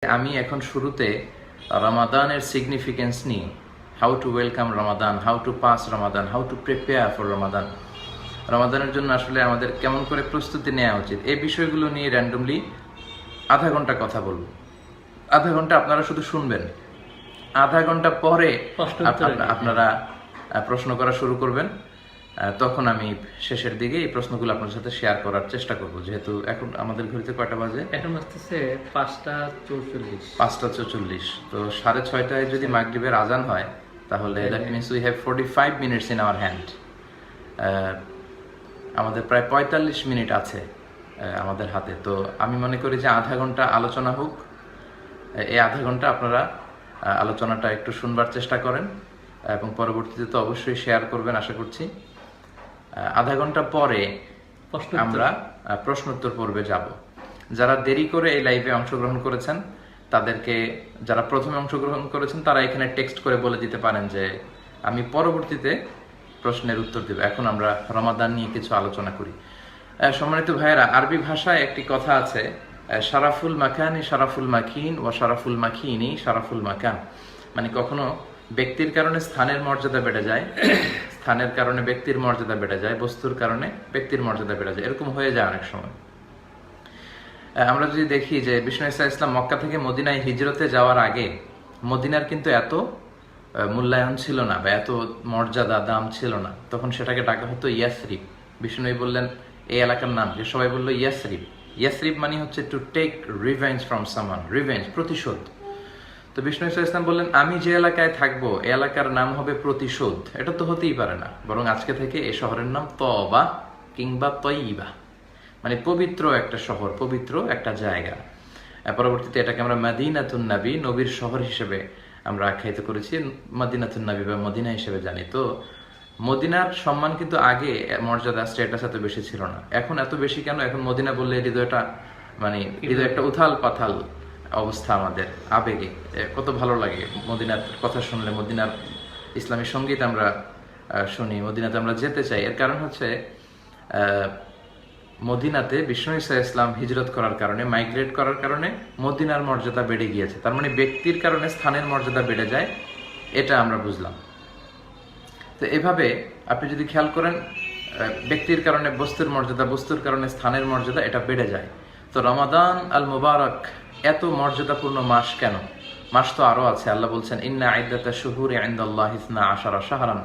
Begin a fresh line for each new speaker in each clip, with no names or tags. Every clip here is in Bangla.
আমি এখন শুরুতে রমাদানের সিগনিফিকেন্স নিয়ে how to welcome Ramadan, how to pass Ramadan, how to prepare for Ramadan, রমাদানের জন্য আসলে আমাদের কেমন করে প্রস্তুতি নেওয়া উচিত, এই বিষয়গুলো নিয়ে র্যান্ডমলি আধা ঘন্টা কথা বলবো। আধা ঘন্টা আপনারা শুধু শুনবেন, আধা ঘন্টা পরে আপনারা প্রশ্ন করা শুরু করবেন। তখন আমি শেষের দিকে এই প্রশ্নগুলো আপনার সাথে শেয়ার করার চেষ্টা করব, যেহেতু এখন আমাদের ঘড়িতে কয়টা বাজে?
এখন হচ্ছে 5:44।
5:44। তো 6:30টায় যদি মাগরিবের আজান হয় তাহলে that means we have 45 minutes in our hand. আমাদের প্রায় 45 মিনিট আছে আমাদের হাতে। তো আমি মনে করি যে আধা ঘন্টা আলোচনা হোক। এই আধা ঘন্টা আপনারা আলোচনাটা একটু শুনবার চেষ্টা করেন এবং পরবর্তীতে তো অবশ্যই শেয়ার করবেন আশা করছি। আধা ঘন্টা পরে আমরা প্রশ্নোত্তর পর্বে যাব। যারা দেরি করে এই লাইভে অংশগ্রহণ করেছেন তাদেরকে, যারা প্রথমে অংশগ্রহণ করেছেন তারা এখানে টেক্সট করে বলে দিতে পারেন যে আমি পরবর্তীতে প্রশ্নের উত্তর দেব। এখন আমরা রমাদান নিয়ে কিছু আলোচনা করি। সম্মানিত ভাইয়েরা, আরবি ভাষায় একটি কথা আছে, শারাফুল মাকানি শারাফুল মাকিন ও শারাফুল মাকিনি শারাফুল মাকান। মানে কখনো ব্যক্তির কারণে স্থানের মর্যাদা বেড়ে যায়, স্থানের কারণে ব্যক্তির মর্যাদা বেড়ে যায়, বস্তুর কারণে ব্যক্তির মর্যাদা বেড়ে যায়, এরকম হয়ে যায় অনেক সময়। আমরা যদি দেখি যে বিষ্ণু ইসা ইসলাম মক্কা থেকে মদিনায় হিজরতে যাওয়ার আগে মদিনার কিন্তু এত মূল্যায়ন ছিল না বা এত মর্যাদা দাম ছিল না। তখন সেটাকে ডাকা হতো ইয়াসরিব। বিষ্ণু বললেন এই এলাকার নাম, যে সবাই বললো ইয়াসরিব। ইয়াসরিব মানে হচ্ছে to take revenge from someone, revenge, প্রতিশোধ। তো বিষ্ণু ইসলাম বললেন আমি যে এলাকায় থাকবো এই এলাকার নাম হবে প্রতিশোধ। এটা তো হতেই পারে না, বরং আজকে থেকে এই শহরের নাম তবা কিংবা তয়িবা, মানে পবিত্র একটা শহর, পবিত্র একটা জায়গা। পরবর্তীতে এটাকে আমরা মদিনাতুন নবী, নবীর শহর হিসেবে আমরা আখ্যায়িত করেছি, মদিনাতুন নবী বা মদিনা হিসেবে জানি। তো মদিনার সম্মান কিন্তু আগে মর্যাদা স্ট্যাটাস এত বেশি ছিল না, এখন এত বেশি কেন? এখন মদিনা বললে হৃদয়টা, মানে হৃদয় একটা উথাল পাথাল অবস্থা, আমাদের আবেগে কত ভালো লাগে মদিনার কথা শুনলে। মদিনার ইসলামী সঙ্গীত আমরা শুনি, মদিনাতে আমরা যেতে চাই। এর কারণ হচ্ছে মদিনাতে বিষ্ণু ইসা ইসলাম হিজরত করার কারণে, মাইগ্রেট করার কারণে মদিনার মর্যাদা বেড়ে গিয়েছে। তার মানে ব্যক্তির কারণে স্থানের মর্যাদা বেড়ে যায়, এটা আমরা বুঝলাম। তো এভাবে আপনি যদি খেয়াল করেন, ব্যক্তির কারণে বস্তুর মর্যাদা, বস্তুর কারণে স্থানের মর্যাদা, এটা বেড়ে যায়। তো রমাদান আল মুবারক এত মর্যাদাপূর্ণ মাস কেন? মাস তো আরো আছে। আল্লাহ বলছেন ইন্না ইদ্দাতা শুহুরি ইনদাল্লাহি 12 শাহরান,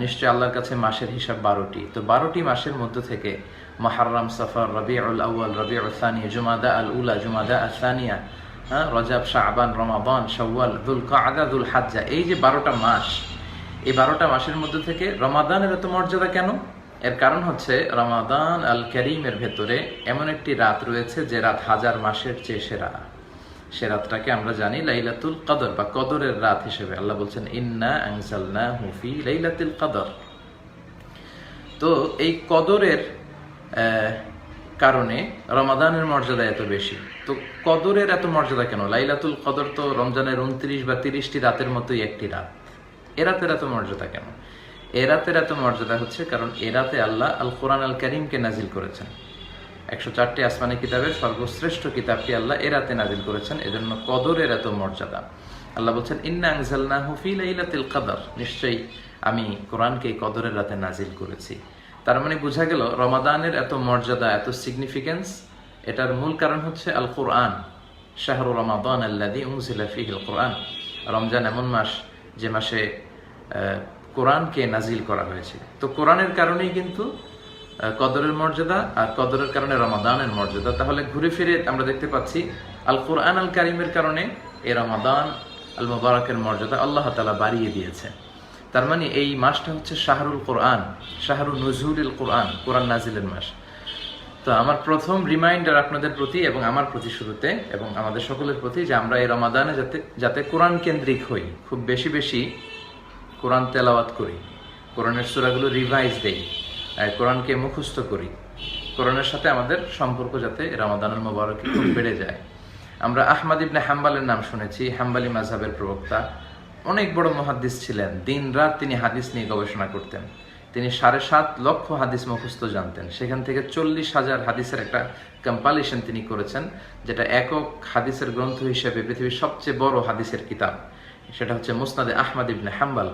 নিশ্চয় আল্লাহর কাছে মাসের হিসাব 12টি। তো 12টি মাসের মধ্য থেকে মুহররম, সফর, রবিউল আউয়াল, রবিউল সানি, জুমাদা আল উলা, জুমাদা আল সানিয়া, রজব, শাবান, রমাদান, শাওয়াল, যুল কাআদা, যুল হাজ্জা, এই যে 12টা মাস, এই 12টা মাসের মধ্যে থেকে রমাদানের এত মর্যাদা কেন? এর কারণ হচ্ছে রমাদান আল কারীমের ভেতরে এমন একটি রাত রয়েছে যে রাত 1000 মাসের চেয়ে সেরা। সে রাতটাকে আমরা জানি লাইলাতুল কদর বা কদরের রাত হিসেবে। আল্লাহ বলছেন ইন্না আনজালনাহু ফি লাইলাতুল কদর। তো এই কদরের কারণে রমাদানের মর্যাদা এত বেশি। তো কদরের এত মর্যাদা কেন? লাইলাতুল কদর তো রমজানের 29 বা 30টি রাতের মতোই একটি রাত। এ রাতের এত মর্যাদা কেন? এ রাতের এত মর্যাদা হচ্ছে কারণ এ রাতে আল্লাহ আল কোরআন আল কারীমকে নাজিল করেছেন। 104টি আসমানি কিতাবের সর্বশ্রেষ্ঠ কিতাবটি আল্লাহ এ রাতে নাজিল করেছেন, এজন্য কদরের এত মর্যাদা। আল্লাহ বলছেন ইন্না আনজালনাহু ফি লাইলাতুল কদর, নিশ্চয়ই আমি কোরআনকে কদরের রাতে নাজিল করেছি। তার মানে বোঝা গেল রমাদানের এত মর্যাদা, এত সিগনিফিকেন্স, এটার মূল কারণ হচ্ছে আল কোরআন। শাহরু রমাদান আল্লাযী উনজিলা ফীহিল কোরআন, রমজান এমন মাস যে মাসে কোরআনকে নাজিল করা হয়েছে। তো কোরআনের কারণেই কিন্তু কদরের মর্যাদা, আর কদরের কারণে রমাদানের মর্যাদা। তাহলে ঘুরে ফিরে আমরা দেখতে পাচ্ছি আল কোরআন আল কারীমের কারণে এই রমাদান আল মুবারকের মর্যাদা আল্লাহ তাআলা বাড়িয়ে দিয়েছে। তার মানে এই মাসটা হচ্ছে শাহরুল কোরআন, শাহরুল নুজুলিল কোরআন, কোরআন নাজিলের মাস। তো আমার প্রথম রিমাইন্ডার আপনাদের প্রতি এবং আমার প্রতি শুরুতে এবং আমাদের সকলের প্রতি, যে আমরা এই রমাদানে যাতে কোরআন কেন্দ্রিক হই, খুব বেশি বেশি কোরআন তেলাওয়াত করি, কোরআনের সূরাগুলো রিভাইজ দেই, কোরআনকে মুখস্থ করি, কোরআনের সাথে আমাদের সম্পর্ক যাতে রমাদানুল মুবারকে খুব বেড়ে যায়। আমরা আহমদ ইবনে হাম্বালের নাম শুনেছি, হাম্বালি মাযহাবের প্রবক্তা, অনেক বড় মুহাদ্দিস ছিলেন, দিন রাত তিনি হাদিস নিয়ে গবেষণা করতেন। তিনি 7.5 লক্ষ হাদিস মুখস্থ জানতেন। সেখান থেকে 40,000 হাদিসের একটা কম্পাইলেশন তিনি করেছেন, যেটা একক হাদিসের গ্রন্থ হিসেবে পৃথিবীর সবচেয়ে বড় হাদিসের কিতাব, সেটা হচ্ছে মুসনাদে আহমদ ইবনে হাম্বাল।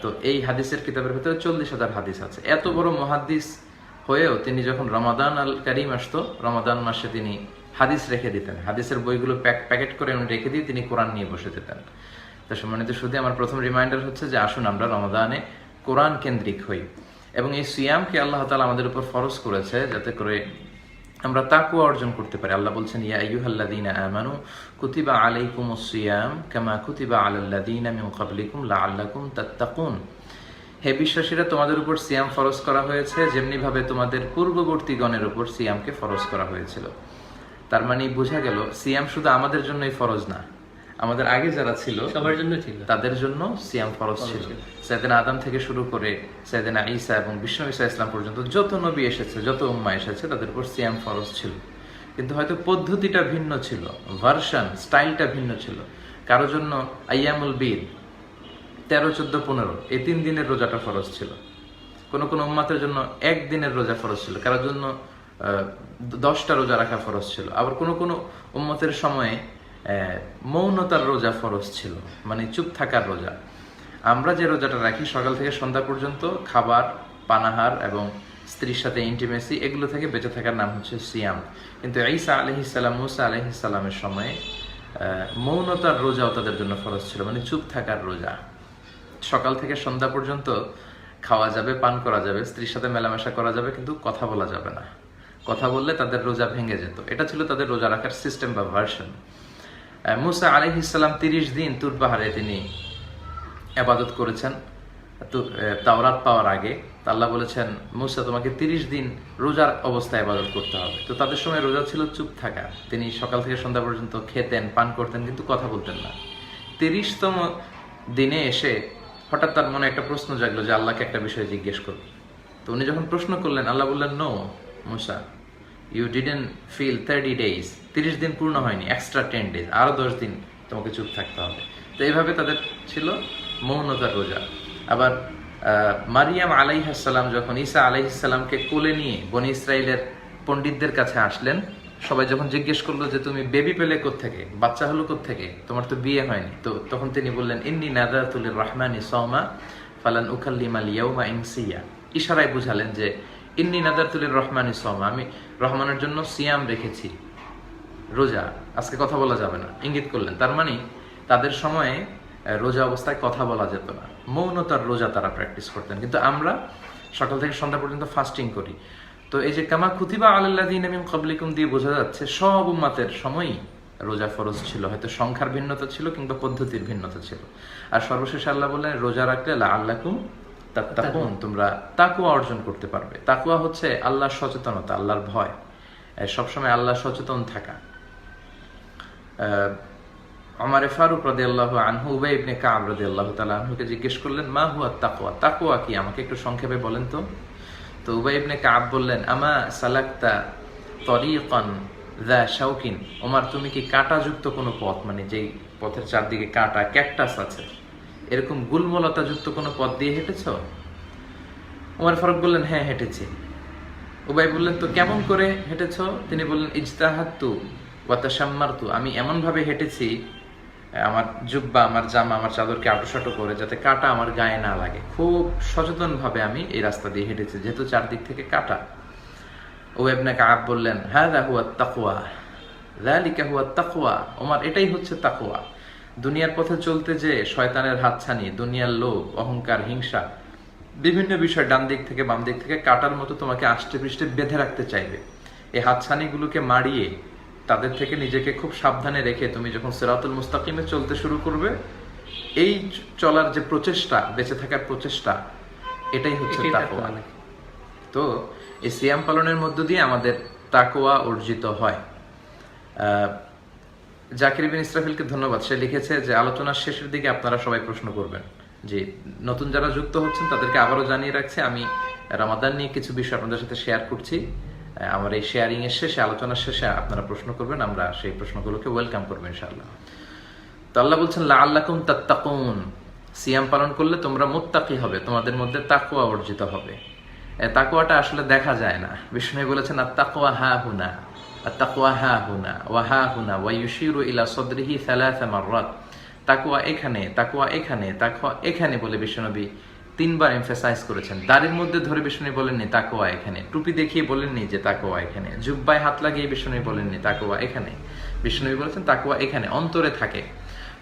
তো এই হাদিসের কিতাবের ভিতরে 40,000 হাদিস আছে। এত বড় মুহাদ্দিস হয়েও তিনি যখন রমাদান আল কারিম আসতো, রমাদান মাসে তিনি হাদিস রেখে দিতেন, হাদিসের বইগুলো প্যাকেট করে উনি রেখে দিয়ে তিনি কোরআন নিয়ে বসে যেতেন। তো সম্মানিত শুধু আমার প্রথম রিমাইন্ডার হচ্ছে যে আসুন আমরা রমাদানে কোরআন কেন্দ্রিক হই, এবং এই সিয়ামকে আল্লাহ তাআলা আমাদের উপর ফরজ করেছে যাতে করে আমরা তাকওয়া অর্জন করতে পারি। আল্লাহ বলছেন, ইয়া আইয়ুহাল্লাযীনা আমানু কুতিবা আলাইকুমুস সিয়াম কামা কুতিবা আলাল্লাযীনা মিন ক্বাবলিকুম লাআল্লাকুম তাত্তাকুন। হে বিশ্বাসীরা, তোমাদের উপর সিয়াম ফরজ করা হয়েছে যেমনি ভাবে তোমাদের পূর্ববর্তীগণের উপর সিয়ামকে ফরজ করা হয়েছিল। তার মানে বোঝা গেল সিয়াম শুধু আমাদের জন্যই ফরজ না, আমাদের আগে যারা ছিল
সবার জন্য ছিল,
তাদের জন্য সিয়াম ফরজ ছিল। সাইয়েদনা আদম থেকে শুরু করে সাইয়েদনা ঈসা এবং বিষ্ণু ঈসা ইসলাম পর্যন্ত যত নবী এসেছে, যত উম্মাহ এসেছে, তাদের উপর সিয়াম ফরজ ছিল। কিন্তু হয়তো পদ্ধতিটা ভিন্ন ছিল, ভার্সন স্টাইলটা ভিন্ন ছিল। কারো জন্য আইয়ামুল বীর 13, 14, 15 এই 3 দিনের রোজাটা ফরজ ছিল। কোন কোন উম্মাতের জন্য 1 দিনের রোজা ফরজ ছিল, কারোর জন্য 10টা রোজা রাখা ফরজ ছিল। আবার কোন কোন উম্মতের সময়ে মৌনতার রোজা ফরজ ছিল, মানে চুপ থাকার রোজা। আমরা যে রোজাটা রাখি সকাল থেকে সন্ধ্যা পর্যন্ত খাবার, পানাহার এবং স্ত্রীর সাথে ইন্টিমেসি, এগুলো থেকে বেঁচে থাকার নাম হচ্ছে সিয়াম। কিন্তু ঈসা আলাইহিস সালাম, মুসা আলাইহিস সালামের সময়ে মৌনতার রোজাও তাদের জন্য ফরজ ছিল, মানে চুপ থাকার রোজা। সকাল থেকে সন্ধ্যা পর্যন্ত খাওয়া যাবে, পান করা যাবে, স্ত্রীর সাথে মেলামেশা করা যাবে, কিন্তু কথা বলা যাবে না। কথা বললে তাদের রোজা ভেঙে যেত। এটা ছিল তাদের রোজা রাখার সিস্টেম বা ভার্সন। মুসা আলাইহিস সালাম 30 দিন তুর পাহাড়ে তিনি ইবাদত করেছেন তাওরাত পাওয়ার আগে। আল্লাহ বলেছেন, মুসা তোমাকে 30 দিন রোজার অবস্থায় ইবাদত করতে হবে। তো তাদের সময় রোজা ছিল চুপ থাকা। তিনি সকাল থেকে সন্ধ্যা পর্যন্ত খেতেন, পান করতেন, কিন্তু কথা বলতেন না। 30তম দিনে এসে হঠাৎ তার মনে একটা প্রশ্ন জাগলো যে আল্লাহকে একটা বিষয় জিজ্ঞেস করব। তো উনি যখন প্রশ্ন করলেন, আল্লাহ বললেন, no Musa, you didn't fill 30 days, 30 দিন পূর্ণ হয়নি, এক্সট্রা 10 days, আরো 10 দিন তোমাকে চুপ থাকতে হবে। তো এইভাবে তাদের ছিল মৌনতার রোজা। আবার মারিয়াম আলাইহিস সালাম যখন ঈসা আলাইহিস সালামকে কোলে নিয়ে বনি ইসরাইলের পণ্ডিতদের কাছে আসলেন, সবাই যখন জিজ্ঞেস করলো যে তুমি বেবি পেলে কোত্থেকে, বাচ্চা হলো কোত্থেকে, তোমার তো বিয়ে হয়নি। তো তখন তিনি বললেন, ইন্নী নাযারাতু লির-রাহমানি সাওমা ফালান উকাল্লিমাল ইয়াওমা ইনসিয়া। ইশারায় বুঝালেন যে ইন্নী নাযারাতু লির-রাহমানি সাওমা, আমি রহমানের জন্য সিয়াম রেখেছি, রোজা, আজকে কথা বলা যাবে না, ইঙ্গিত করলেন। তার মানে তাদের সময়ে রোজা অবস্থায় কথা বলা যেত না, মৌনতার রোজা তারা প্র্যাকটিস করতেন। কিন্তু আমরা সকাল থেকে সন্ধ্যা পর্যন্ত ফাস্টিং করি। তো এই যে কামা কুতিবা আলাল্লাযীনা মিন ক্বাবলিকুম দিয়ে বোঝা যাচ্ছে সব উম্মাতের সময়ই রোজা ফরজ ছিল। হয়তো সংখ্যার ভিন্নতা ছিল কিংবা পদ্ধতির ভিন্নতা ছিল। আর সর্বশেষে আল্লাহ বললেন, রোজা রাখলে লাআল্লাকুম তাত্তাকুন, তোমরা তাকওয়া অর্জন করতে পারবে। তাকওয়া হচ্ছে আল্লাহর সচেতনতা, আল্লাহর ভয়, সবসময় আল্লাহ সচেতন থাকা। ওমর ফারুক রাদিয়াল্লাহু আনহু উবাই ইবনে কাব রাদিয়াল্লাহু তাআলা আনহুকে জিজ্ঞেস করলেন, মা হুয়া তাকওয়া, তাকওয়া কি, আমাকে একটু সংক্ষেপে বলেন তো। তো উবাই ইবনে কাব বললেন, আমা সালাকতা তরিকান যা শাওকিন, ওমর তুমি কি কাঁটাযুক্ত কোনো পথ, মানে যেই পথের চারদিকে কাঁটা, ক্যাকটাস আছে, এরকম গুলমলতাযুক্ত কোনো পথ দিয়ে হেঁটেছো? ওমর ফারুক বললেন, হ্যাঁ হেঁটেছি। উবাই বললেন, তো কেমন করে হেঁটেছো? তিনি বললেন, ইজতাহাদতু ওয়া তাশাম্মারতু, আমি এমন ভাবে হেঁটেছি, আমার জুব্বা, আমার জামা, আমার চাদরকে আটোসাটো করে, যাতে কাঁটা আমার গায়ে না লাগে। খুব সচেতন ভাবে আমি এই রাস্তা দিয়ে হেঁটেছি, যেহেতু চারদিক থেকে কাঁটা। উবাই ইবনে কাব বললেন, হাযা হুয়াত তাকওয়া, যালিকা হুয়াত তাকওয়া, ওমর এটাই হচ্ছে তাকওয়া। দুনিয়ার পথে চলতে যে শয়তানের হাতছানি, দুনিয়ার লোভ, অহংকার, হিংসা, বিভিন্ন বিষয় ডান দিক থেকে বাম দিক থেকে কাটার মতো তোমাকে আষ্টে পৃষ্ঠে বেঁধে রাখতে চাইবে। এই হাতছানিগুলোকে মারিয়ে তাদের থেকে নিজেকে খুব সাবধানে রেখে তুমি যখন সিরাতুল মুস্তাকিমে চলতে শুরু করবে, এই চলার যে প্রচেষ্টা, বেঁচে থাকার প্রচেষ্টা, এটাই হচ্ছে তাকওয়া। তো এই সিয়াম পালনের মধ্য দিয়ে আমাদের তাকওয়া অর্জিত হয়। জাকির বিন ইসরাফিলকে ধন্যবাদ, সে লিখেছে যে আলোচনার শেষের দিকে আপনারা সবাই প্রশ্ন করবেন। যে নতুন যারা যুক্ত হচ্ছেন তাদেরকে আবারও জানিয়ে রাখছি, আমি রমাদান নিয়ে কিছু বিষয় আপনাদের সাথে শেয়ার করছি। আমার এই শেয়ারিং এর শেষে, আলোচনার শেষে আপনারা প্রশ্ন করবেন, আমরা সেই প্রশ্নগুলোকে ওয়েলকাম করবো ইনশাআল্লাহ। তো আল্লাহ বলছেন, লাআল্লাকুম তাত্তাকুন, সিয়াম পালন করলে তোমরা মুত্তাকি হবে, তোমাদের মধ্যে তাকওয়া অর্জিত হবে। তাকওয়াটা আসলে দেখা যায় না। বিষ্ণু বলেছেন আত-তাকওয়া হা হুনা, আত-তাকওয়া হা হুনা ওয়া হা হুনা ওয়া ইউশিরু ইলা সাদরিহি সালাসা মাররাত। তাকওয়া এখানে, তাকওয়া এখানে, তাকওয়া এখানে বলে বিশ্বনবী 3 বার এমফাসাইজ করেছেন। দাড়ির মধ্যে ধরে বিষ্ণু বলেননি তাকওয়া এখানে, টুপি দেখিয়ে বলেননি যে তাকওয়া এখানে, জুব্বায় হাত লাগিয়ে বিষ্ণু বলেননি তাকওয়া এখানে। বিষ্ণু বলেছেন তাকওয়া এখানে, অন্তরে থাকে।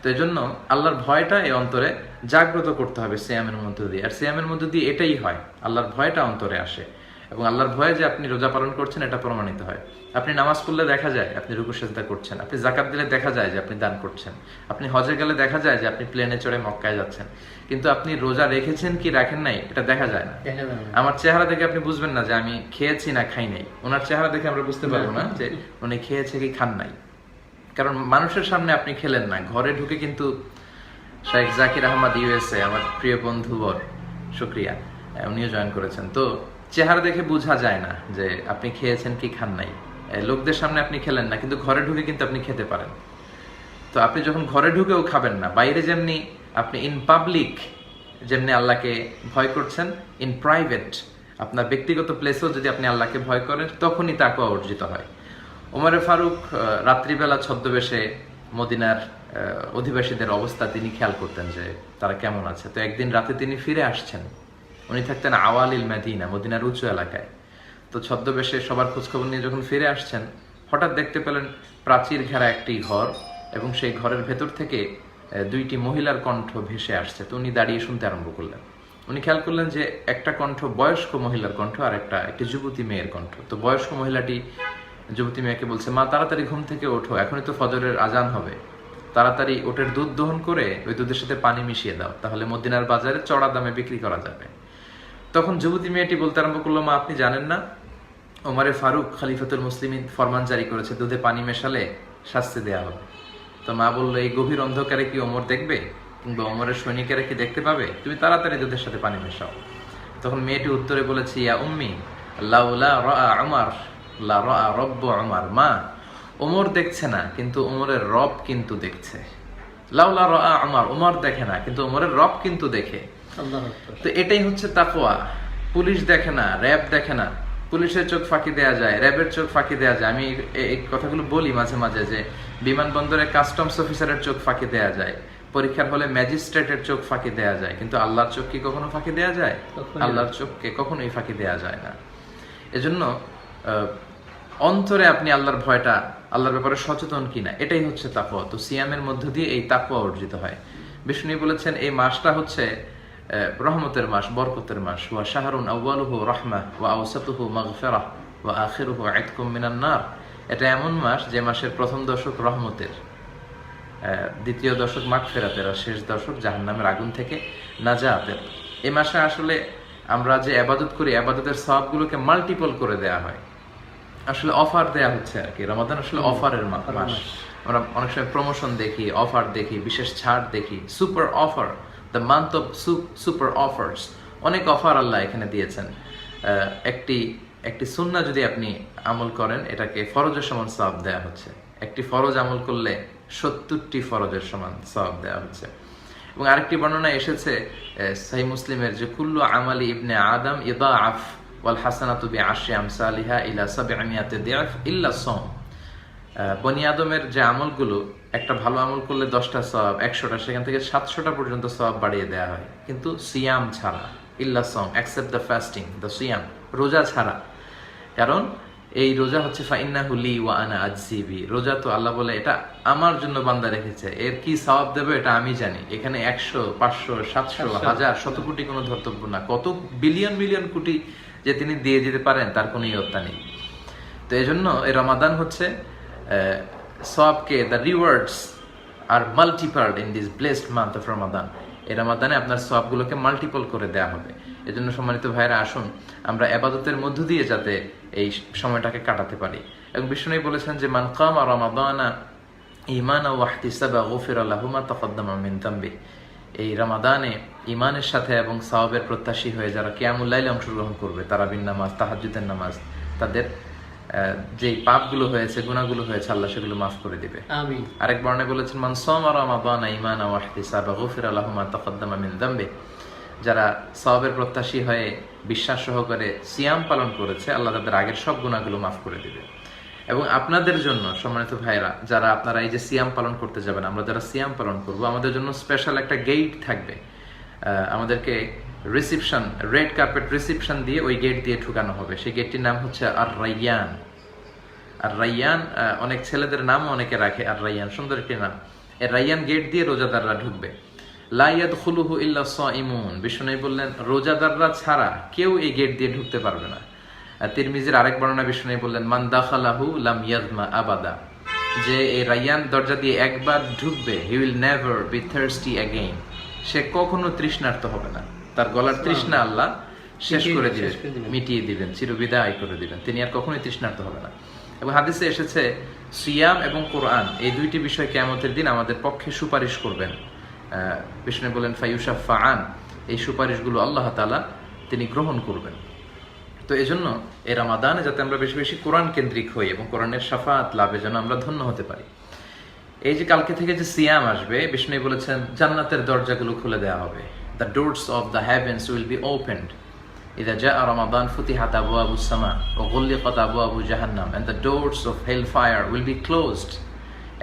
তো এই জন্য আল্লাহর ভয়টা এই অন্তরে জাগ্রত করতে হবে সিয়ামের মধ্য দিয়ে। আর সিয়ামের মধ্য দিয়ে এটাই হয়, আল্লাহর ভয়টা অন্তরে আসে এবং আল্লাহর ভয়ে যে আপনি রোজা পালন করছেন এটা প্রমাণিত হয়। আপনি নামাজ পড়লে দেখা যায় আপনি রুকু সেজদা করছেন, আপনি যাকাত দিলে দেখা যায় যে আপনি দান করছেন, আপনি হজে গেলে দেখা যায় যে আপনি প্লেনে চড়ে মক্কায় যাচ্ছেন। কিন্তু আপনি রোজা রেখেছেন কি রাখেন নাই এটা দেখা যায় না। আমার চেহারা দেখে আপনি বুঝবেন না যে আমি খেয়েছি না খাই নাই, ওনার চেহারা দেখে আমরা বুঝতে পারবো না যে উনি খেয়েছে কি খান নাই। কারণ মানুষের সামনে আপনি খেলেন না, ঘরে ঢুকে কিন্তু শেখ জাকির আহমদ ইউএসএ আমার প্রিয় বন্ধু বর, শুক্রিয়া, উনিও জয়েন করেছেন। তো চেহারা দেখে বোঝা যায় না যে আপনি খেয়েছেন কি খান নাই। লোকদের সামনে আপনি খেলেন না, কিন্তু ঘরে ঢুকে কিন্তু আপনি খেতে পারেন। তো আপনি যখন ঘরে ঢুকেও খাবেন না, বাইরে যেমনি আপনি ইন পাবলিক যেমনি আল্লাহকে ভয় করছেন, ইন প্রাইভেট আপনার ব্যক্তিগত প্লেসেও যদি আপনি আল্লাহকে ভয় করেন তখনই তাকওয়া অর্জিত হয়। ওমরে ফারুক রাত্রিবেলা ছদ্মবেশে মদিনার অধিবাসীদের অবস্থা তিনি খেয়াল করতেন যে তারা কেমন আছে। তো একদিন রাতে তিনি ফিরে আসছেন, উনি থাকতেন আওয়ালিল মদিনা, মদিনার উঁচু এলাকায়। তো ছদ্মবেশে সবার খোঁজখবর নিয়ে যখন ফিরে আসছেন, হঠাৎ দেখতে পেলেন প্রাচীর ঘেরা একটি ঘর এবং সেই ঘরের ভেতর থেকে 2টি মহিলার কণ্ঠ ভেসে আসছে। তো উনি দাঁড়িয়ে শুনতে আরম্ভ করলেন। উনি খেয়াল করলেন যে একটা কণ্ঠ বয়স্ক মহিলার কণ্ঠ আর একটি যুবতী মেয়ের কণ্ঠ। তো বয়স্ক মহিলাটি যুবতী মেয়েকে বলছে, মা তাড়াতাড়ি ঘুম থেকে ওঠো, এখনই তো ফজরের আজান হবে, তাড়াতাড়ি ওটের দুধ দহন করে ওই দুধের সাথে পানি মিশিয়ে দাও, তাহলে মদিনার বাজারে চড়া দামে বিক্রি করা যাবে। তখন যুবতী মেয়েটি বলতে আরম্ভ করলো, মা আপনি জানেন না ওমরে ফারুক খলিফাতুল মুসলিমিন ফরমান জারি করেছে দুধে পানি মেশালে শাস্তি দেয়া হবে। তো মা বললো, এই গভীর অন্ধকারে কি ওমর দেখবে কিংবা ওমরের সৈনিকেরা কি দেখতে পাবে? তুমি তাড়াতাড়ি দুধের সাথে পানি মেশাও। তখন মেয়েটি উত্তরে বলেছে, ইয়া উম্মি লাউলা রাআ উমর লা রাআ রব্ব উমর। মা ওমর দেখছে না কিন্তু ওমরের রব কিন্তু দেখছে। লাউলা রাআ উমর, ওমর দেখে না কিন্তু ওমরের রব কিন্তু দেখে। তো এটাই হচ্ছে তাকওয়া। পুলিশ দেখে না, র্যাব দেখে না, পুলিশের চোখ ফাঁকি দেয়া যায়, র্যাবের চোখ ফাঁকি দেয়া যায়। আমি এই কথাগুলো বলি মাঝে মাঝে যে বিমানবন্দরে কাস্টমস অফিসারের চোখ ফাঁকি দেয়া যায়, পরীক্ষার হলে ম্যাজিস্ট্রেটের চোখ ফাঁকি দেয়া যায়, কিন্তু আল্লাহর চোখ কি কখনো ফাঁকি দেয়া যায়? আল্লাহর চোখকে কখনোই ফাঁকি দেয়া যায় না। এজন্য অন্তরে আপনি আল্লাহর ভয়টা, আল্লাহর ব্যাপারে সচেতন কিনা, এটাই হচ্ছে তাকওয়া। তো সিয়ামের মধ্য দিয়ে এই তাকওয়া অর্জিত হয়। বিষ্ণু বলেছেন এই মাসটা হচ্ছে রহমতের মাস, বরকতের মাস। ওয়া শাহরুন আউয়ালুহু রাহমাহ ওয়া আওসাতুহু মাগফিরাহ ওয়া আখিরুহু ইতকুম মিনান নার। এটা এমন মাস যে মাসের প্রথম দশক রহমতের, দ্বিতীয় দশক মাগফিরাতের, আর শেষ দশক জাহান্নামের আগুন থেকে নাজাতের। এই মাসে আসলে আমরা যে ইবাদত করি, ইবাদতের সওয়াবগুলোকে মাল্টিপল করে দেয়া হয়। আসলে অফার দেয়া হচ্ছে আর কি। রমাদান আসলে অফারের মাস। আমরা অনেক সময় প্রমোশন দেখি, অফার দেখি, বিশেষ ছাড় দেখি, super offer, the month of super offers. অনেক অফার আল্লাহ এখানে দিয়েছেন। একটি সুন্নাহ যদি আপনি আমল করেন, এটাকে ফরজের সমান সওয়াব দেয়া হচ্ছে। একটি ফরজ আমল করলে 70টি ফরজের সমান সওয়াব দেয়া হচ্ছে। এবং আরেকটি বর্ণনা এসেছে সহিহ মুসলিমের যে কুল্লু আমালি ইবনে আদম ইদাআফ ওয়াল হাসানাতু বিআশরি আমসালিহা ইলা 700 দিআফ ইল্লা সাওম। বনি আদমের যে আমলগুলো, একটা ভালো আমল করলে 10টা সওয়াব, 100টা, সেখান থেকে 700টা পর্যন্ত সওয়াব বাড়িয়ে দেওয়া হয়, কিন্তু সিয়াম ছাড়া। ইল্লা সাওম, এক্সেপ্ট দ্য ফাস্টিং, দ্য সিয়াম, রোজা ছাড়া। কারণ এই রোজা হচ্ছে ফাইন্নাহু লি ওয়া আনা আজজি বি। রোজা তো আল্লাহ বলে এটা আমার জন্য বান্দা রেখেছে, এর কি সওয়াব দেবে এটা আমি জানি। এখানে 100, 500, 700, 1000, শত কোটি কোনো ধর্তব্য না। কত বিলিয়ন মিলিয়ন কোটি যে তিনি দিয়ে যেতে পারেন তার কোনো ইয়ত্তা নেই। তো এই জন্য এই রমাদান হচ্ছে সওয়াবকে, the rewards are multiplied in this blessed month of Ramadan. এই রমাদানে আপনার সওয়াবগুলোকে মাল্টিপল করে দেয়া হবে। এজন্য সম্মানিত ভাইরা, আসুন আমরা ইবাদতের মধ্য দিয়ে যাতে এই সময়টাকে কাটাতে পারি। এবং বিষ্ণু বলেছেন যে মান কামা রমাদানা ঈমানান ওয়া ইহতিসাবা গুফিরা লাহু মা তাকাদ্দামা মিন যামবি। এই রমাদানে ঈমানের সাথে এবং সওয়াবের প্রত্যাশী হয়ে যারা কিয়ামুল লাইলে অংশগ্রহণ করবে, তারাবির নামাজ, তাহাজ্জুদের নামাজ, তাদের যে পাপগুলো হয়েছে, গুনাহগুলো হয়েছে, আল্লাহ সেগুলো মাফ করে দিবে।
আমিন।
আরেক বর্ণে বলেছেন, মান সামা রমাদানা ঈমানান ওয়া ইহতিসাবা গুফিরা লাহু মা তাকাদ্দামা মিন যামবি। যারা সওয়াবের প্রত্যাশী হয়ে বিশ্বাস সহকারে সিয়াম পালন করেছে, আল্লাহ তাদের আগের সব গুনাহগুলো মাফ করে দিবে। এবং আপনাদের জন্য সম্মানিত ভাইরা, যারা আপনারা এই যে সিয়াম পালন করতে যাবেন, আমরা যারা সিয়াম পালন করব, আমাদের জন্য স্পেশাল একটা গেট থাকবে। আমাদেরকে রিসিপশন, রেড কার্পেট রিসিপশন দিয়ে ওই গেট দিয়ে ঢুকানো হবে। সেই গেটটির নাম হচ্ছে আর রাইয়ান। আর রাইয়ান, অনেক ছেলেদের নামও অনেকে রাখে আর রাইয়ান, সুন্দর একটি নাম। এই রাইয়ান গেট দিয়ে রোজাদাররা ঢুকবে। লা ইয়াদখুলুহু ইল্লা সাইমুন। বিষ্ণু বললেন রোজাদাররা ছাড়া কেউ এই গেট দিয়ে ঢুকতে পারবে না। তিরমিজির আরেক বর্ণনা বিষ্ণু বললেন, মান দাখালাহু লাম ইয়াজমা আবাদা। যে এই রাইয়ান দরজা দিয়ে একবার ঢুকবে, he will never be thirsty again. সে কখনো তৃষ্ণার্ত হবে না। তার গলার তৃষ্ণা আল্লাহ শেষ করে দিবেন, মিটিয়ে দিবেন, চিরবিদায় করে দিবেন। তিনি আর কখনোই তৃষ্ণার্ত হবে না। এবং হাদিসে এসেছে সিয়াম এবং কোরআন এই দুইটি বিষয় কিয়ামতের দিন আমাদের পক্ষে সুপারিশ করবেন। বিষ্ণু বলেন ফায়ুশাফাআন, এই সুপারিশগুলো আল্লাহ তাআলা তিনি গ্রহণ করবেন। তো এই জন্য এই রমাদানে যাতে আমরা বেশি বেশি কোরআন কেন্দ্রিক হই এবং কোরআনের শাফাত লাভে যেন আমরা ধন্য হতে পারি। এই যে কালকে থেকে যে সিয়াম আসবে, বিষ্ণু বলেছেন জান্নাতের দরজাগুলো খুলে দেওয়া হবে। The doors of the heavens will be opened ইযা জাআ রমাদান ফুতিহাত আবওয়াবুস সামা ওয়া গুলিকাত আবওয়াবু জাহান্নাম and the doors of hell fire will be closed.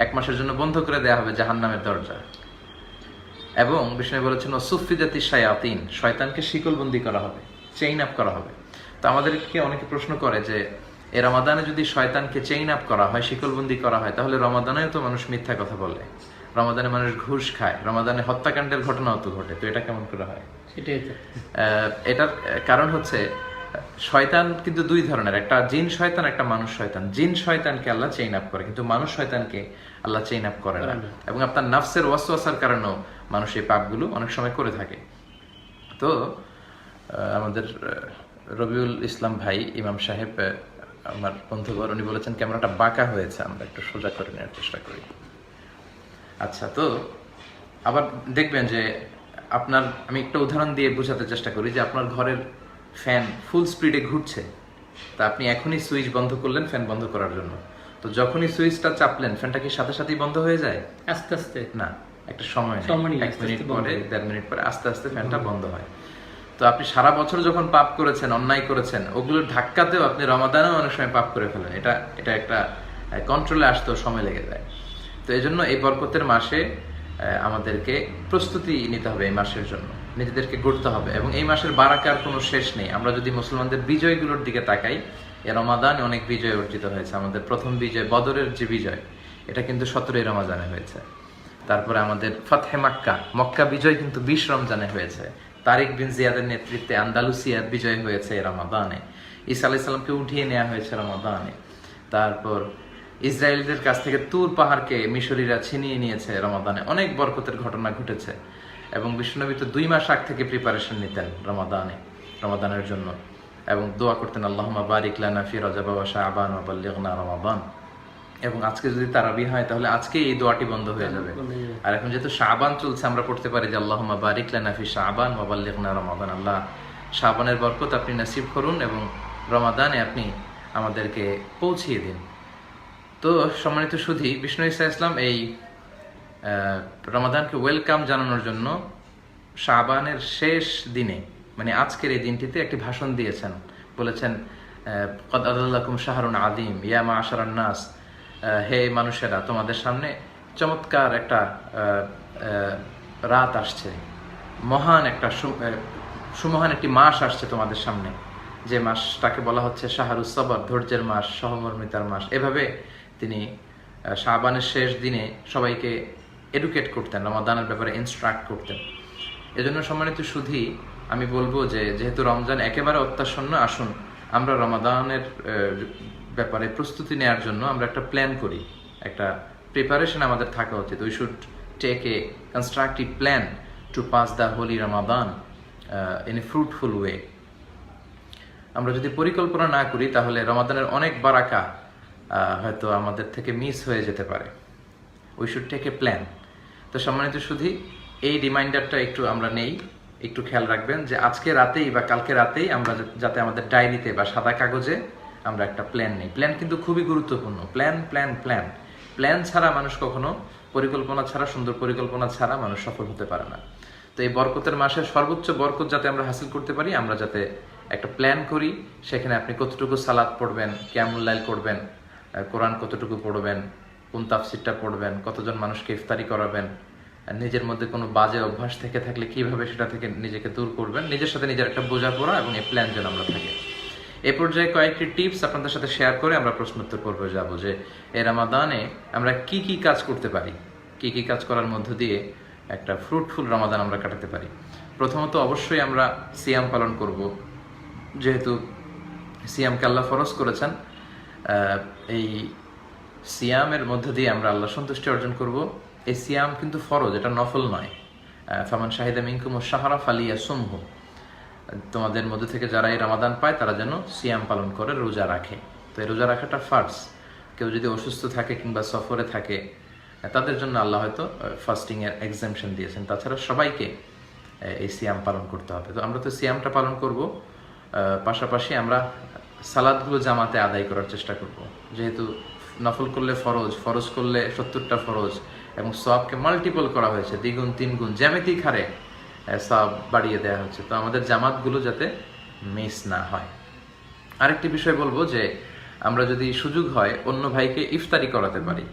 এক মাসের জন্য বন্ধ করে দেওয়া হবে জাহান্নামের দরজা। এবং বিষ্ণু বলেছেন ওয়াসুফিদাতি শায়াতিন, শয়তানকে শিকলবন্দি করা হবে, চেইন আপ করা হবে। তো আমাদেরকে অনেকে প্রশ্ন করে যে এই রমাদানে যদি শয়তানকে চেইন আপ করা হয়, শিকলবন্দি করা হয়, তাহলে রমাদানেও তো মানুষ মিথ্যা কথা বলে, রমাদানে মানুষ ঘুষ খায়, রমাদানে হত্যাকাণ্ডের ঘটনাও তো ঘটে, তো এটা কেমন করে হয়?
সেটাই তো।
এটার কারণ হচ্ছে শয়তান কিন্তু দুই ধরনের, একটা জিন শয়তান, একটা মানুষ শয়তান। জিন শয়তানকে আল্লাহ চেইন আপ করে, কিন্তু মানুষ শয়তানকে আল্লাহ চেইন আপ করে না। এবং আপনার নাফসের ওয়াসওয়াসার কারণেও মানুষ এই পাপগুলো অনেক সময় করে থাকে। তো আমাদের রবিউল ইসলাম ভাই, ইমাম সাহেব, আমার বন্ধুবর, উনি বলেছেন ক্যামেরাটা বাঁকা হয়েছে, আমরা একটু সোজা করে নেওয়ার চেষ্টা করি। আচ্ছা, তো আবার দেখবেন যে আপনার, আমি একটা উদাহরণ দিয়ে বোঝাতে চেষ্টা করি যে আপনার ঘরের ফ্যান ফুল স্পিডে ঘুরছে, তা আপনি এখনই সুইচ বন্ধ করলেন ফ্যান বন্ধ করার জন্য, তো যখনই সুইচটা চাপলেন ফ্যানটা কি সাথে সাথেই বন্ধ হয়ে যায়?
আস্তে আস্তে
না, একটা সময় নেয়, 1 মিনিট পরে, 1.5 মিনিট পরে আস্তে আস্তে ফ্যানটা বন্ধ হয়। তো আপনি সারা বছর যখন পাপ করেছেন, অন্যায় করেছেন, ওগুলোর ধাক্কাতেও আপনি রমাদানেও অনেক সময় পাপ করে ফেলেন। এটা একটা কন্ট্রোলে আসতেও সময় লেগে যায়। তো এই জন্য এই বরকতের মাসে আমাদেরকে প্রস্তুতি নিতে হবে, এই মাসের জন্য নিজেদেরকে গড়তে হবে। এবং এই মাসের বারাকার কোনো শেষ নেই। আমরা যদি মুসলমানদের বিজয়গুলোর দিকে তাকাই, এই রমাদানে অনেক বিজয় অর্জিত হয়েছে। আমাদের প্রথম বিজয় বদরের যে বিজয়, এটা কিন্তু 17ই রমাদানে হয়েছে। তারপরে আমাদের ফাতহে মক্কা, মক্কা বিজয় কিন্তু 20 রমজানে হয়েছে। তারিক বিন জিয়াদের নেতৃত্বে আন্দালুসিয়ার বিজয় হয়েছে এই রমাদানে। ঈসা আলাইহিস সালামকে উঠিয়ে নেওয়া হয়েছে রমাদানে। তারপর ইসরায়েলদের কাছ থেকে তুর পাহাড়কে মিশরীরা ছিনিয়ে নিয়েছে রমাদানে। অনেক বরকতের ঘটনা ঘটেছে। এবং বিশ্বনবী তো 2 মাস আগ থেকে প্রিপারেশন নিতেন রমাদানের জন্য, এবং দোয়া করতেন আল্লাহুম্মা বারিক লানা ফি রজব ওয়া শাবান ওয়া বাল্লিগনা রমাদান। এবং আজকে যদি তারাবি হয় তাহলে আজকে এই দোয়াটি বন্ধ হয়ে যাবে। আর এখন যেহেতু শাবান চলছে, আমরা পড়তে পারি যে আল্লাহুম্মা বারিক লানা ফি শাবান ওয়া বাল্লিগনা রমাদান। আল্লাহ শাবানের বরকত আপনি নসিব করুন এবং রমাদানে আপনি আমাদেরকে পৌঁছিয়ে দিন। তো সম্মানিত সুধী, বিষ্ণু ঈসা ইসলাম এই রমাদানকে ওয়েলকাম জানানোর জন্য শাবানের শেষ দিনে, মানে আজকের এই দিনটিতে একটি ভাষণ দিয়েছেন। বলেছেন কদ আদাল্লাকুম শাহরুন আযীম ইয়া মা'আশারান নাস, হে মানুষেরা, তোমাদের সামনে চমৎকার একটা রাত আসছে, মহান একটা সুমহান একটি মাস আসছে তোমাদের সামনে, যে মাসটাকে বলা হচ্ছে শাহরুস সবর, ধৈর্যের মাস, সহমর্মিতার মাস। এভাবে তিনি শাবানের শেষ দিনে সবাইকে এডুকেট করতেন, রমাদানের ব্যাপারে ইনস্ট্রাক্ট করতেন। এজন্য সম্মানিত সুধী, আমি বলবো যে যেহেতু রমজান একেবারে অত্যাসন্ন, আসুন আমরা রমাদানের ব্যাপারে প্রস্তুতি নেওয়ার জন্য আমরা একটা প্ল্যান করি, একটা প্রিপারেশন আমাদের থাকা উচিত। We should take a constructive plan to pass the holy Ramadan in a fruitful way. আমরা যদি পরিকল্পনা না করি তাহলে রমাদানের অনেক বারাকা হয়তো আমাদের থেকে মিস হয়ে যেতে পারে। We should take a plan. তো সম্মানিত সুধী, এই রিমাইন্ডারটা একটু আমরা নেই, একটু খেয়াল রাখবেন যে আজকে রাতেই বা কালকে রাতেই আমরা যাতে আমাদের ডায়েরিতে বা সাদা কাগজে আমরা একটা প্ল্যান নিই। প্ল্যান কিন্তু খুবই গুরুত্বপূর্ণ। প্ল্যান প্ল্যান প্ল্যান প্ল্যান ছাড়া মানুষ কখনো, পরিকল্পনা ছাড়া, সুন্দর পরিকল্পনা ছাড়া মানুষ সফল হতে পারে না। তো এই বরকতের মাসে সর্বোচ্চ বরকত যাতে আমরা হাসিল করতে পারি, আমরা যাতে একটা প্ল্যান করি। সেখানে আপনি কতটুকু সালাত পড়বেন, কিয়ামুল লাইল করবেন, কোরআন কতটুকু পড়বেন, কোন তাফসিরটা পড়বেন, কতজন মানুষকে ইফতারি করাবেন, নিজের মধ্যে কোনো বাজে অভ্যাস থেকে থাকলে কিভাবে সেটা থেকে নিজেকে দূর করবেন, নিজের সাথে নিজের একটা বোঝাপড়া এবং এই প্ল্যান যেন আমরা থাকি। এই পর্যায়ে কয়েকটি টিপস আপনাদের সাথে শেয়ার করে আমরা প্রশ্নোত্তর পর্বে যাব যে এই রমাদানে আমরা কি কি কাজ করতে পারি, কি কি কাজ করার মধ্য দিয়ে একটা ফ্রুটফুল রমাদান আমরা কাটাতে পারি। প্রথমত অবশ্যই আমরা সিয়াম পালন করব, যেহেতু সিয়ামকে আল্লাহ ফরজ করেছেন। এই সিয়ামের মধ্য দিয়ে আমরা আল্লাহ সন্তুষ্টি অর্জন করব। এই সিয়াম কিন্তু ফরজ, এটা নফল নয়। ফামান শাহিদা মিনকুম শাহরা ফালিয়াসুমহু, তোমাদের মধ্যে থেকে যারা এই রমাদান পায় তারা যেন সিয়াম পালন করে, রোজা রাখে। তো এই রোজা রাখাটা ফার্জ। কেউ যদি অসুস্থ থাকে কিংবা সফরে থাকে তাদের জন্য আল্লাহ হয়তো ফাস্টিংয়ের এক্সামশন দিয়েছেন, তাছাড়া সবাইকে এই সিয়াম পালন করতে হবে। তো আমরা তো সিয়ামটা পালন করব, পাশাপাশি আমরা সালাদগুলো জামাতে আদায় করার চেষ্টা করব। যেহেতু নফল করলে ফরজ, ফরজ করলে 70টা ফরজ, এবং সওয়াবকে মাল্টিপল করা হয়েছে, দ্বিগুণ তিনগুণ জ্যামিতিক হারে সওয়াব বাড়িয়ে দেওয়া হচ্ছে। তো আমাদের জামাতগুলো যাতে মিস না হয়। আরেকটি বিষয় বলবো যে আমরা যদি সুযোগ হয় অন্য ভাইকে ইফতারি করাতে পারি।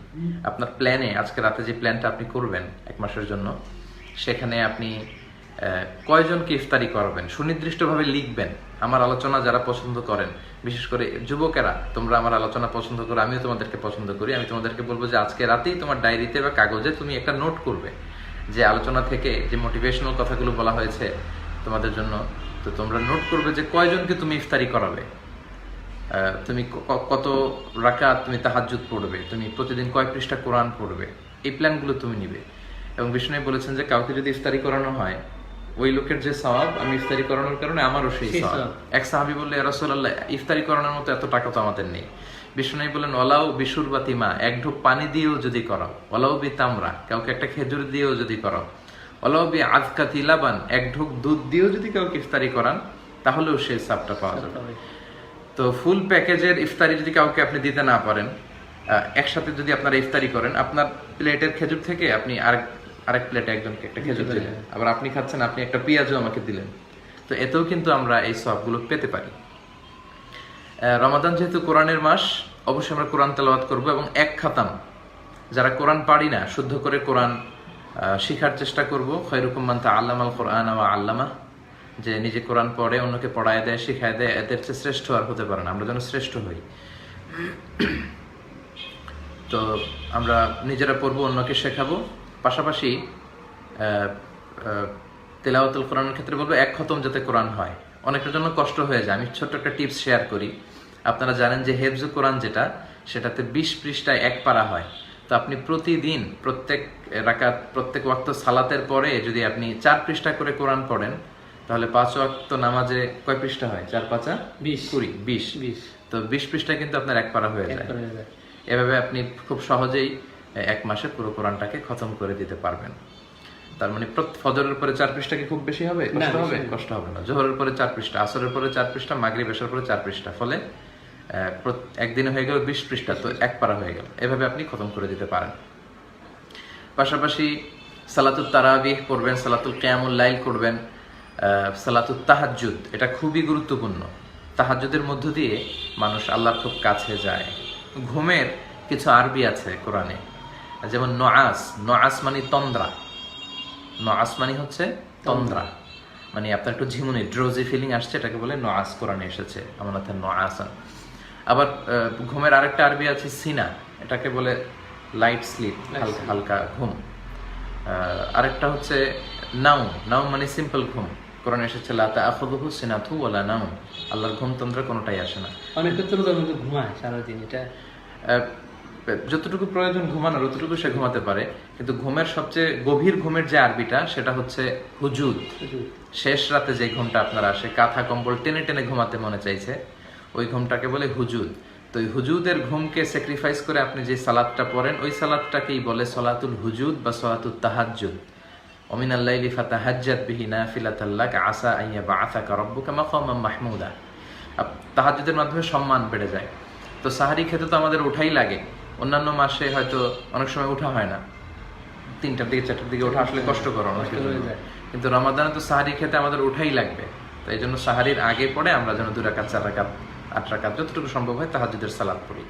আপনার প্ল্যানে আজকে রাতে যে প্ল্যানটা আপনি করবেন 1 মাসের জন্য, সেখানে আপনি কয়জনকে ইফতারি করাবেন সুনির্দিষ্টভাবে লিখবেন। আমার আলোচনা যারা পছন্দ করেন, বিশেষ করে যুবকেরা, তোমরা আমার আলোচনা পছন্দ করো, আমিও তোমাদেরকে পছন্দ করি। আমি তোমাদেরকে বলবো যে আজকে রাতেই তোমার ডায়েরিতে বা কাগজে তুমি একটা নোট করবে যে আলোচনা থেকে যে মোটিভেশনাল কথাগুলো বলা হয়েছে তোমাদের জন্য। তো তোমরা নোট করবে যে কয়জনকে তুমি ইফতারি করাবে, তুমি কত রাকাত তুমি তাহাজ্জুদ পড়বে, তুমি প্রতিদিন কয় পৃষ্ঠা কোরআন পড়বে, এই প্ল্যানগুলো তুমি নিবে। এবং বিষ্ণু বলেছেন যে কাউকে যদি ইফতারি করানো হয়, ওই লোকের যে সওয়াব, আমি ইফতারি করানোর কারণে আমারও সেই সওয়াব। এক সাহাবী বললে, ইয়া রাসূলুল্লাহ, ইফতারি করানোর মতো এত টাকা তো আমাদের নেই। বিষ্ণু বললেন, ওয়ালাউ বিশুরবাতিমা, এক ঢোক পানি দিয়েও যদি করাও, ওয়ালাউ বি তামরা, কাউকে একটা খেজুর দিয়েও যদি করাও, ওয়ালাউ বি আযকাতি লাবান, এক ঢোক দুধ দিয়েও যদি কাউকে ইফতারি করান, তাহলেও সেই সওয়াবটা পাওয়া যাবে। তো ফুল প্যাকেজের ইফতারি যদি কাউকে আপনি দিতে না পারেন, একসাথে যদি আপনারা ইফতারি করেন, আপনার প্লেটের খেজুর থেকে আপনি আরেক প্লেটে একজনকে একটা খেজুর দিলেন, আবার আপনি খাচ্ছেন, আপনি একটা পেঁয়াজও আমাকে দিলেন। তো এতেও কিন্তু আমরা এই সওয়াবগুলো পেতে পারি। রমাদান যেহেতু কোরআনের মাস, অবশ্যই আমরা কোরআন তেলাওয়াত করব, এবং এক খাতাম যারা কোরআন পারি না, শুদ্ধ করে কোরআন শিখার চেষ্টা করব। খায়রুকুম মান তাআল্লামাল কোরআন ওয়া আল্লামা, যে নিজে কোরআন পড়ে অন্যকে পড়ায় দেয়, শিখায় দেয়, এদের চেয়ে শ্রেষ্ঠ আর হতে পারে না। আমরা যেন শ্রেষ্ঠ হই। তো আমরা নিজেরা পড়বো, অন্যকে শেখাবো। পাশাপাশি তেলাওয়াতুল কোরআনের ক্ষেত্রে বলবো এক খতম যাতে কোরআন হয়। অনেকের জন্য কষ্ট হয়ে যায়। আমি ছোট্ট একটা টিপস শেয়ার করি। আপনারা জানেন যে হেফজ কোরআন যেটা, সেটাতে 20 পৃষ্ঠায় 1 পারা হয়। তো আপনি প্রতিদিন প্রত্যেক রাকাত, প্রত্যেক ওয়াক্ত সালাতের পরে যদি আপনি 4 পৃষ্ঠা করে কোরআন পড়েন, তাহলে 5 ওয়াক্ত নামাজে কয় পৃষ্ঠা হয়? 4 5 20। তো 20 পৃষ্ঠায় কিন্তু আপনার 1 পারা হয়ে যায়। এভাবে আপনি খুব সহজেই 1 মাসে পুরো কোরআনটাকে খতম করে দিতে পারবেন। তার মানে ফজরের পরে 4 পৃষ্ঠা কি খুব বেশি হবে? কষ্ট হবে? কষ্ট হবে না। জোহরের পরে 4 পৃষ্ঠা, আসরের পরে 4 পৃষ্ঠা, মাগরিব এশার পরে 4 পৃষ্ঠা, ফলে একদিনে হয়ে গেল 20 পৃষ্ঠা, তো 1 পারা হয়ে গেল। এভাবে আপনি খতম করে দিতে পারেন। পাশাপাশি সালাতুত তারাবিহ পড়বেন, সালাতুল কিয়ামুল লাইল করবেন, সালাতুত তাহাজ্জুদ, এটা খুবই গুরুত্বপূর্ণ। তাহাজ্জুদের মধ্য দিয়ে মানুষ আল্লাহর খুব কাছে যায়। ঘুমের কিছু আরবি আছে কোরআনে, যেমন নআস মানে তন্দ্রা। নআস মানে হচ্ছে তন্দ্রা, মানে আপনার একটু ঝিমুনি, ড্রোজি ফিলিং আসছে, এটাকে বলে নআস, কোরআনে এসেছে আমাদের নআসান। আবার ঘুমের আরেকটা আরবি আছে সিনা, এটাকে বলে লাইট স্লিপ, হালকা হালকা ঘুম। আরেকটা হচ্ছে নাউম মানে সিম্পল ঘুম। কোরআনে এসেছে লা তাআখুযুহু সিনাতু ওয়ালা নাউম, আল্লাহর ঘুম তন্দ্রা কোনোটাই আসে না।
অনেক ক্ষেত্রে ঘুমায় সারাদিন, এটা
যতটুকু প্রয়োজন ঘুমানোর ততটুকু সে ঘুমাতে পারে। কিন্তু ঘুমের সবচেয়ে গভীর ঘুমের যে আরবিটা, সেটা হচ্ছে হুজুদ। শেষ রাতে যে ঘুমটা আপনার আসে, কাঁথা কম্বল টেনে টেনে ঘুমাতে মনে চাইছে, ওই ঘুমটাকে বলে হুজুদ। তো এই হুজুদের ঘুমকে স্যাক্রিফাইস করে আপনি যে সালাতটা পড়েন, ওই সালাতটাকেই বলে সলাতুল হুজুদ বা সলাতুত তাহাজ্জুদ। ওমিনাল লাইলি ফাতাহাজ্জাত বিহি নাফিলাতাল লাক আসা আন ইয়াবআসাকা রাব্বুকা মাকামান মাহমুদা। তাহাজ্জুদের মাধ্যমে সম্মান বেড়ে যায়। তো সাহারি খেতে তো আমাদের উঠাই লাগে, অন্যান্য মাসে হয়তো অনেক সময় উঠা হয় না, 3টার দিকে 4টার দিকে ওঠা আসলে কষ্টকর অনেকের জন্য। কিন্তু রমাদানে তো সাহারি খেতে আমাদের উঠাই লাগবে। তো এই জন্য সাহারির আগে পরে আমরা যেন 2 রাকাত 4 রাকাত 8 রাকাত যতটুকু সম্ভব হয় তাহাজ্জুদের সালাত পড়ি।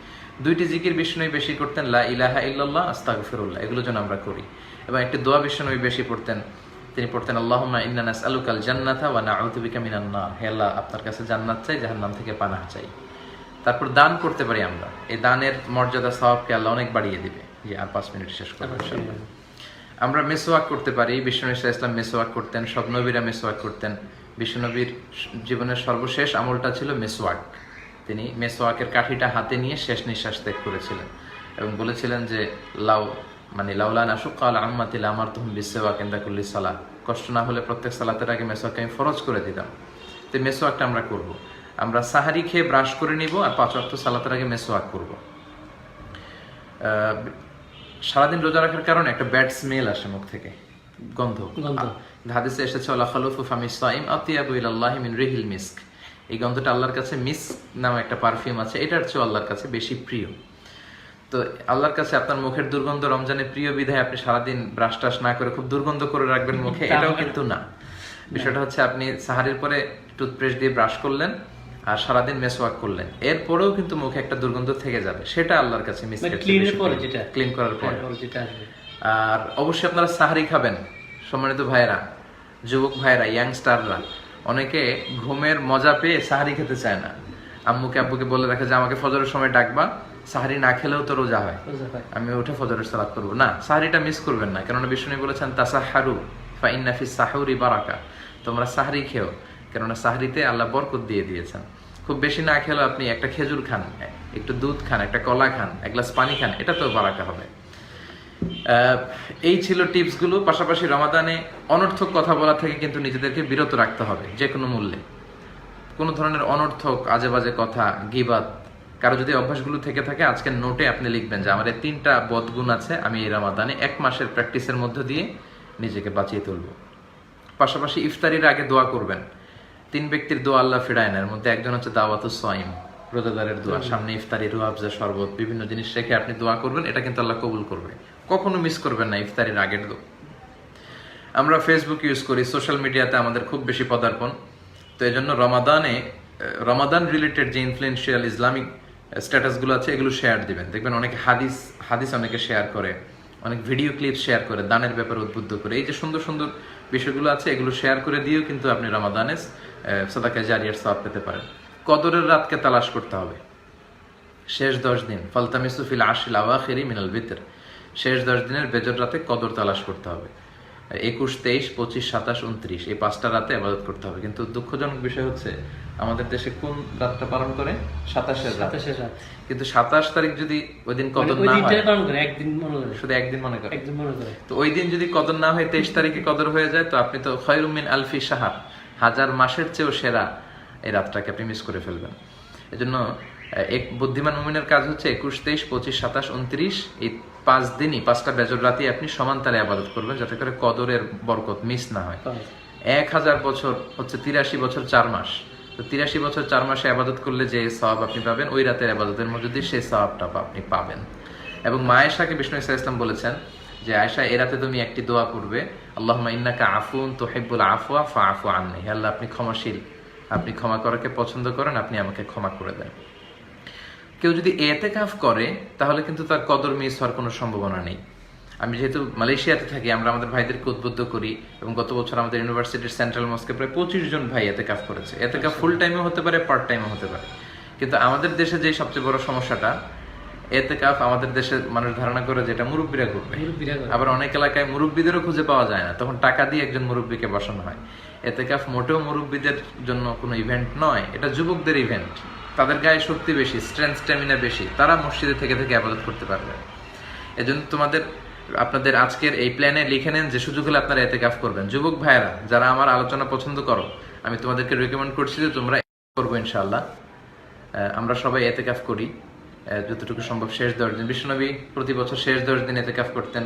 2টি জিকির বিষ্ণুই বেশি করতেন, লা ইলাহা ইল্লাল্লাহ, আস্তাগফিরুল্লাহ, এগুলো যেন আমরা করি। এবং একটি দোয়া বিষ্ণুই বেশি পড়তেন, তিনি পড়তেন আল্লাহুম্মা ইন্না নাসআলুকাল জান্নাতা ওয়া নাউযু বিকা মিনান নার, হে আল্লাহ আপনার কাছে জান্নাত চাই, জাহান্নাম থেকে পানাহ চাই। তারপর দান করতে পারি আমরা, এই দানের মর্যাদা সওয়াবকে আল্লাহ অনেক বাড়িয়ে দিবে। যে আর 5 মিনিট শেষ করব ইনশাআল্লাহ। আমরা মেসওয়াক করতে পারি, বিষ্ণু ইসলাম মেসওয়াক করতেন, সব নবীরা মেসওয়াক করতেন। বিশ্বনবীর জীবনের সর্বশেষ আমলটা ছিল মেসওয়াক। তিনি মেসওয়াকের কাঠিটা হাতে নিয়ে শেষ নিঃশ্বাস ত্যাগ করেছিলেন এবং বলেছিলেন যে লাউলা নাশুক্কা আলা উম্মতি লামারতুহুম বিসওয়াক ইনদা কুল্লি সালাহ, কষ্ট না হলে প্রত্যেক সালাতের আগে মেসওয়াক আমি ফরজ করে দিতাম। তো মেসওয়াকটা আমরা করব। আমরা সাহারি খেয়ে ব্রাশ করে নিব আর 5 ওয়াক্ত সালাতের আগে মেসওয়াক করব। সারাদিন রোজা রাখার কারণে একটা ব্যাড স্মেল আসে মুখ থেকে, গন্ধ। হাদিসে এসেছে ওয়ালা খালুফু ফামিস সাইম আতিয়াবু ইলাল্লাহি মিন রিহিল মিস্ক, এই গন্ধটা আল্লাহর কাছে মিস্ক নামে একটা পারফিউম আছে, এটার চেয়ে আল্লাহর কাছে বেশি প্রিয়। তো আল্লাহর কাছে আপনার মুখের দুর্গন্ধ রমজানে প্রিয় বিধায় আপনি সারাদিন ব্রাশ টাশ না করে খুব দুর্গন্ধ করে রাখবেন মুখে, এটাও কিন্তু না। বিষয়টা হচ্ছে আপনি সাহারির পরে টুথপেস্ট দিয়ে ব্রাশ করলেন আর সারাদিন মেসওয়াক করলেন, এরপরেও কিন্তু মুখে একটা দুর্গন্ধ থেকে যাবে, সেটা আল্লাহর কাছে ক্লিন করার পরে। আর অবশ্যই আপনারা সাহারি খাবেন। সম্মানিত ভাইয়েরা, যুবক ভাইয়েরা, ইয়াংস্টাররা, অনেকে ঘুমের মজা পেয়ে সাহারি খেতে চায় না। আব্বুকে বলে রাখে যে আমাকে ফজরের সময় ডাকবা, সাহারি না খেলেও তো রোজা হয়, আমি উঠে ফজরের সালাত করবো না। সাহারিটা মিস করবেন না, কেননা বিষ্ণু বলেছেন তাসাহারু ফা ইন্না ফিস সাহুরি বারাকা, তোমরা সাহারি খেও, কেননা সাহারিতে আল্লাহ বরকত দিয়ে দিয়েছেন। খুব বেশি না খেলেও আপনি একটা খেজুর খান, একটু দুধ খান, একটা কলা খান, এক গ্লাস পানি খান, এটা তো বারাকা হবে। এই ছিল টিপসগুলো। পাশাপাশি রমাদানে অনর্থক কথা বলা থেকে কিন্তু নিজেদেরকে বিরত রাখতে হবে যে কোনো মূল্যে। কোনো ধরনের অনর্থক আজে বাজে কথা, গীবাত, কারো যদি অভ্যাসগুলো থেকে থাকে আজকের নোটে আপনি লিখবেন যে আমার এই 3টা বদগুণ আছে, আমি এই রমাদানে 1 মাসের প্র্যাকটিসের মধ্য দিয়ে নিজেকে বাঁচিয়ে তুলব। পাশাপাশি ইফতারির আগে দোয়া করবেন। 3 ব্যক্তির দোয়া আল্লাহ ফিরায় না, এর মধ্যে একজন হচ্ছে দাওয়াতুস সাইম, রোজাদারের দোয়া। সামনে ইফতারি, রুয়াবজা, শরবত, বিভিন্ন জিনিস রেখে আপনি দোয়া করবেন, এটা কিন্তু আল্লাহ কবুল করবে। কখনো মিস করবেন না ইফতারির আগের দোয়া। আমরা ফেসবুক ইউজ করি, সোশ্যাল মিডিয়াতে আমাদের খুব বেশি পদার্পণ। তো এই জন্য রমাদান রিলেটেড যে ইনফ্লুয়েন্সিয়াল ইসলামিক স্ট্যাটাসগুলো আছে এগুলো শেয়ার দিবেন। দেখবেন অনেকে হাদিস অনেকে শেয়ার করে, অনেক ভিডিও ক্লিপ শেয়ার করে, দানের ব্যাপারে উদ্বুদ্ধ করে। এই যে সুন্দর সুন্দর বিষয়গুলো আছে এগুলো শেয়ার করে দিয়েও কিন্তু আপনি রমাদানে সাদাকা জারিয়ার সওয়াব পেতে পারেন। কদরের রাতকে তালাশ করতে হবে। শেষ 10 দিন, ফালতামিসু ফিল আশরিল আওয়াখিরি মিনাল বিতর, শেষ 10 দিনের বেজর রাতে কদর তালাশ করতে হবে। 21, 23, 25, 27, 29 এই 5টা রাতে ইবাদত করতে হবে। কিন্তু দুঃখজনক বিষয় হচ্ছে আমাদের দেশে কোন রাতটা পালন করে? 27 রাত। কিন্তু 27 তারিখ যদি ওই দিন কদর না হয়, শুধু একদিন মনে করে, তো ওই দিন যদি কদর না হয় 23 তারিখে কদর হয়ে যায়, তো আপনি তো খায়রুম মিন আলফি শাহর, 1000 মাসের চেয়েও সেরা এই রাতটাকে আপনি মিস করে ফেলবেন। এজন্য এক বুদ্ধিমান মুমিনের কাজ হচ্ছে 21, 23, 25, 27, 29 এই 5 দিনই 5টা বেজর রাতে আপনি সমান তালে ইবাদত করবেন, যাতে করে কদরের বরকত মিস না হয়। 1000 বছর হচ্ছে 83 বছর 4 মাস। তো 83 বছর 4 মাসে ইবাদত করলে যে সওয়াব আপনি পাবেন, ওই রাতের ইবাদতের মধ্যে দিয়ে সেই সওয়াবটা আপনি পাবেন। এবং মা আয়েশাকে বিষ্ণু ইসলাম বলেছেন যে আয়েশা, এ রাতে তুমি একটি দোয়া করবে, আল্লাহুম্মা ইন্নাকা আফুন তুহিব্বুল আফওয়া ফাআফু আননি, হে আল্লাহ আপনি ক্ষমাশীল, আপনি ক্ষমা করাকে পছন্দ করেন, আপনি আমাকে ক্ষমা করে দেন। কেউ যদি ইতিকাফ করে তাহলে কিন্তু তার কদর মিস হওয়ার কোনো সম্ভাবনা নেই। আমি যেহেতু মালয়েশিয়াতে থাকি, আমরা আমাদের ভাইদেরকে উদ্বুদ্ধ করি এবং গত বছর আমাদের ইউনিভার্সিটির সেন্ট্রাল মস্কে প্রায় 25 জন ভাই ইতিকাফ করেছে। ইতিকাফ ফুল টাইমও হতে পারে, পার্ট টাইমও হতে পারে। কিন্তু আমাদের দেশে যে সবচেয়ে বড় সমস্যাটা, ইতিকাফ আমাদের দেশে মানুষ ধারণা করে যেটা মুরব্বীরা করবে, আবার অনেক এলাকায় মুরব্বীদেরও খুঁজে পাওয়া যায় না, তখন টাকা দিয়ে একজন মুরব্বীকে বসানো হয়। ইতিকাফ মোটেও মুরব্বীদের জন্য কোনো ইভেন্ট নয়, এটা যুবকদের ইভেন্ট। তাদের গায়ে শক্তি বেশি, স্ট্রেংথ স্ট্যামিনা বেশি, তারা মসজিদে থেকে ইবাদত করতে পারবে। এজন্য আপনাদের আজকের এই প্ল্যানে লিখে নেন যে সুযোগ হলে আপনারা ইতিকাফ করবেন। যুবক ভাইয়েরা যারা আমার আলোচনা পছন্দ করো, আমি তোমাদেরকে রেকমেন্ড করছি যে তোমরা করবো ইনশাআল্লাহ। আমরা সবাই ইতিকাফ করি যতটুকু সম্ভব শেষ 10 দিন। বিশ্বনবী প্রতি বছর শেষ 10 দিন ইতিকাফ করতেন।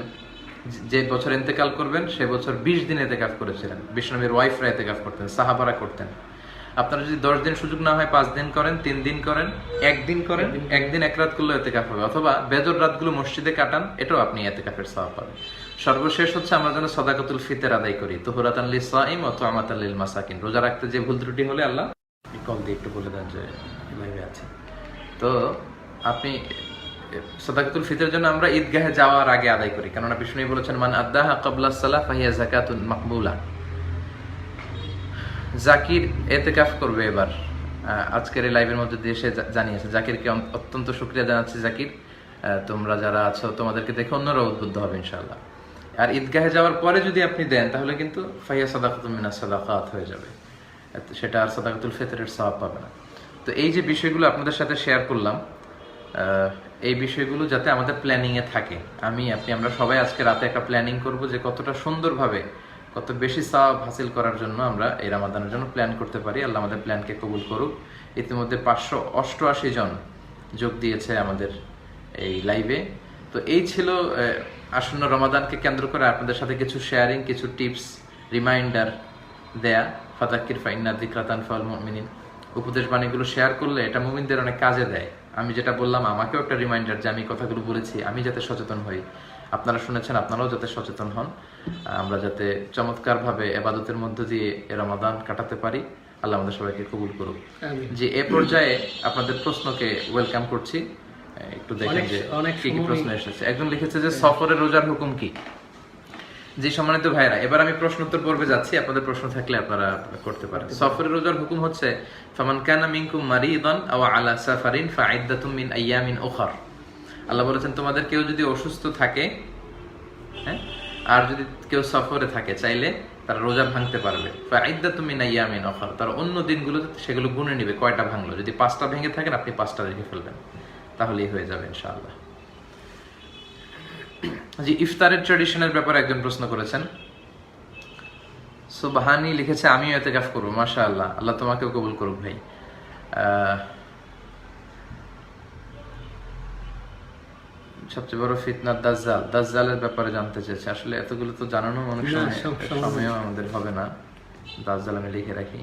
যে বছর ইন্তেকাল করবেন সে বছর 20 দিন ইতিকাফ করেছিলেন। বিশ্বনবীর ওয়াইফরা ইতিকাফ করতেন, সাহাবারা করতেন। আপনারা যদি 10 দিন সুযোগ না হয় 5 দিন করেন, 3 দিন করেন, একদিন করেন, একদিন এক রাত করলেও এতেকাফ হবে, অথবা বেজর রাতগুলো মসজিদে কাটান, এটাও আপনি এতেকাফের সওয়াব পাবেন। সর্বশেষ হচ্ছে আমরা যেন সাদাকাতুল ফিতর আদায় করি, তুহরাতান লিস-সাইম ওয়া তু'মাতান লিল মাসাকিন। রোজা রাখতে যে ভুল ত্রুটি হলে আল্লাহ কল দিয়ে একটু বলে দেন যে কিভাবে আছে। তো আপনি সাদাকাতুল ফিতরের জন্য আমরা ঈদগাহে যাওয়ার আগে আদায় করি, কেননা বিষ্ণু বলেছেন মান আদ্দাহা ক্বাবলা সালাহ ফাহিয়া যাকাতুন মাকবুলা। জাকির এতেকাফ করবে এবার, আজকের এই লাইভের মধ্যে দিয়ে সে জানিয়েছে। জাকিরকে অত্যন্ত শুকরিয়া জানাচ্ছি। জাকির, তোমরা যারা আছো তোমাদেরকে দেখে অন্যরা উদ্বুদ্ধ হবে ইনশাআল্লাহ। আর ঈদগাহে যাওয়ার পরে যদি আপনি দেন তাহলে কিন্তু ফাহিয়া সাদাকাতুন মিনাস সাদাকাত হয়ে যাবে, সেটা আর সাদাকাতুল ফিতরের সওয়াব পাবে না। তো এই যে বিষয়গুলো আপনাদের সাথে শেয়ার করলাম, এই বিষয়গুলো যাতে আমাদের প্ল্যানিংয়ে থাকে, আমরা সবাই আজকে রাতে একটা প্ল্যানিং করব যে কতটা সুন্দরভাবে কত বেশি সওয়াব হাসিল করার জন্য আমরা এই রমাদানের জন্য প্ল্যান করতে পারি। আল্লাহ আমাদের প্ল্যানকে কবুল করুক। ইতিমধ্যে 588 জন যোগ দিয়েছে আমাদের এই লাইভে। তো এই ছিল আসন্ন রমাদানকে কেন্দ্র করে আপনাদের সাথে কিছু শেয়ারিং, কিছু টিপস, রিমাইন্ডার দেয়া। ফাযাক্কির ফাইন্না যিকরা তানফাউল মুমিনিন, উপদেশ বাণীগুলো শেয়ার করলে এটা মুমিনদের অনেক কাজে দেয়। আমি যেটা বললাম আমাকেও একটা রিমাইন্ডার যে আমি কথাগুলো বলেছি আমি যাতে সচেতন হই, আপনারা শুনেছেন আপনারাও যাতে সচেতন হন, আমরা যাতে চমৎকারভাবে ইবাদতের মধ্য দিয়ে এ রমাদান কাটাতে পারি। আল্লাহ আমাদের সবাইকে কবুল করুক। যে এ পর্যায়ে আপনাদের প্রশ্নকে ওয়েলকাম করছি। একটু দেখেন যে কি কি প্রশ্ন এসেছে। একজন লিখেছে যে সফরের রোজার হুকুম কি। জি সম্মানিত ভাইরা, এবার আমি প্রশ্নোত্তর পর্বে যাচ্ছি, আপনাদের প্রশ্ন থাকলে আপনারা করতে পারেন। সফরের রোজার হুকুম হচ্ছে ফামান কানা মিনকুম মারিদান আও আলা সাফারিন ফাইদ্দাতুম মিন আইয়ামিন উখর। আল্লাহ বলেছেন তোমাদের কেউ যদি অসুস্থ থাকে, হ্যাঁ, আর যদি কেউ সফরে থাকে, চাইলে তারা রোজা ভাঙতে পারবে। ফাইদ্দাতুম মিন আইয়ামিন উখর, তার অন্য দিনগুলো সেগুলো গুনে নিবে কয়টা ভাঙলো। যদি 5টা ভেঙে থাকেন আপনি 5টা রেখে ফেলবেন, তাহলেই হয়ে যাবে ইনশাআল্লাহ। জি, ইফতারের ট্র্যাডিশনের ব্যাপারে একজন প্রশ্ন করেছেন। সুবহানি লিখেছে আমিও ইতিকাফ করব। মাশাআল্লাহ, আল্লাহ তোমাকেও কবুল করুক ভাই। সবচেয়ে বড় ফিতনা দাজ্জাল, দাজ্জালের ব্যাপারে জানতে চেয়েছে। আসলে এতগুলো তো জানানো অনেক সময়ও আমাদের হবে না। দাজ্জাল আমি লিখে রাখি।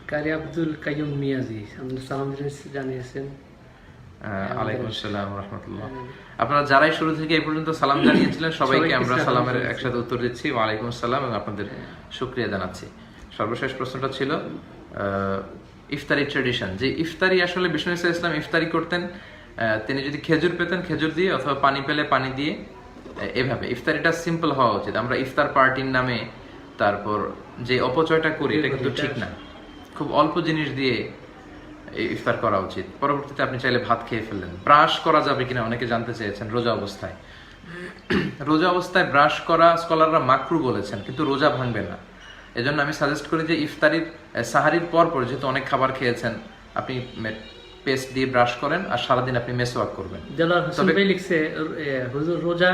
কারি আব্দুল কাইয়ুম মিয়াজি আমাদের সালাম জানিয়েছেন।
আলাইকুম আসসালাম ওয়া রাহমাতুল্লাহ। আপনারা যারাই শুরু থেকে এই পর্যন্ত সালাম জানিয়েছিলেন সবাইকে আমরা সালামের একসাথে উত্তর দিচ্ছি। ওয়া আলাইকুম আসসালাম এবং আপনাদের শুকরিয়া জানাচ্ছি। সর্বশেষ প্রশ্নটা ছিল ইফতারি ট্র্যাডিশন। যে ইফতারি আসলে বিষ্ণু ইসলাম ইফতারি করতেন, তিনি যদি খেজুর পেতেন খেজুর দিয়ে, অথবা পানি পেলে পানি দিয়ে, এভাবে। ইফতারিটা সিম্পল হওয়া উচিত। আমরা ইফতার পার্টির নামে তারপর যে অপচয়টা করি এটা কিন্তু ঠিক না। খুব অল্প জিনিস দিয়ে ইফতার করা উচিত। পরবর্তীতে আপনি চাইলে ভাত খেয়ে ফেললেন। ব্রাশ করা যাবে কিনা অনেকে জানতে চেয়েছেন রোজা অবস্থায়। রোজা অবস্থায় ব্রাশ করা স্কলাররা মাকরু বলেছেন, কিন্তু রোজা ভাঙবে না। এজন্য আমি সাজেস্ট করি যে ইফতারির সাহারির পর যেহেতু অনেক খাবার খেয়েছেন, আপনি পেস্ট দিয়ে ব্রাশ করেন আর সারাদিন আপনি মেসওয়াক করবেন।
জালাল হোসেন ভাই লিখছে হুজুর রোজা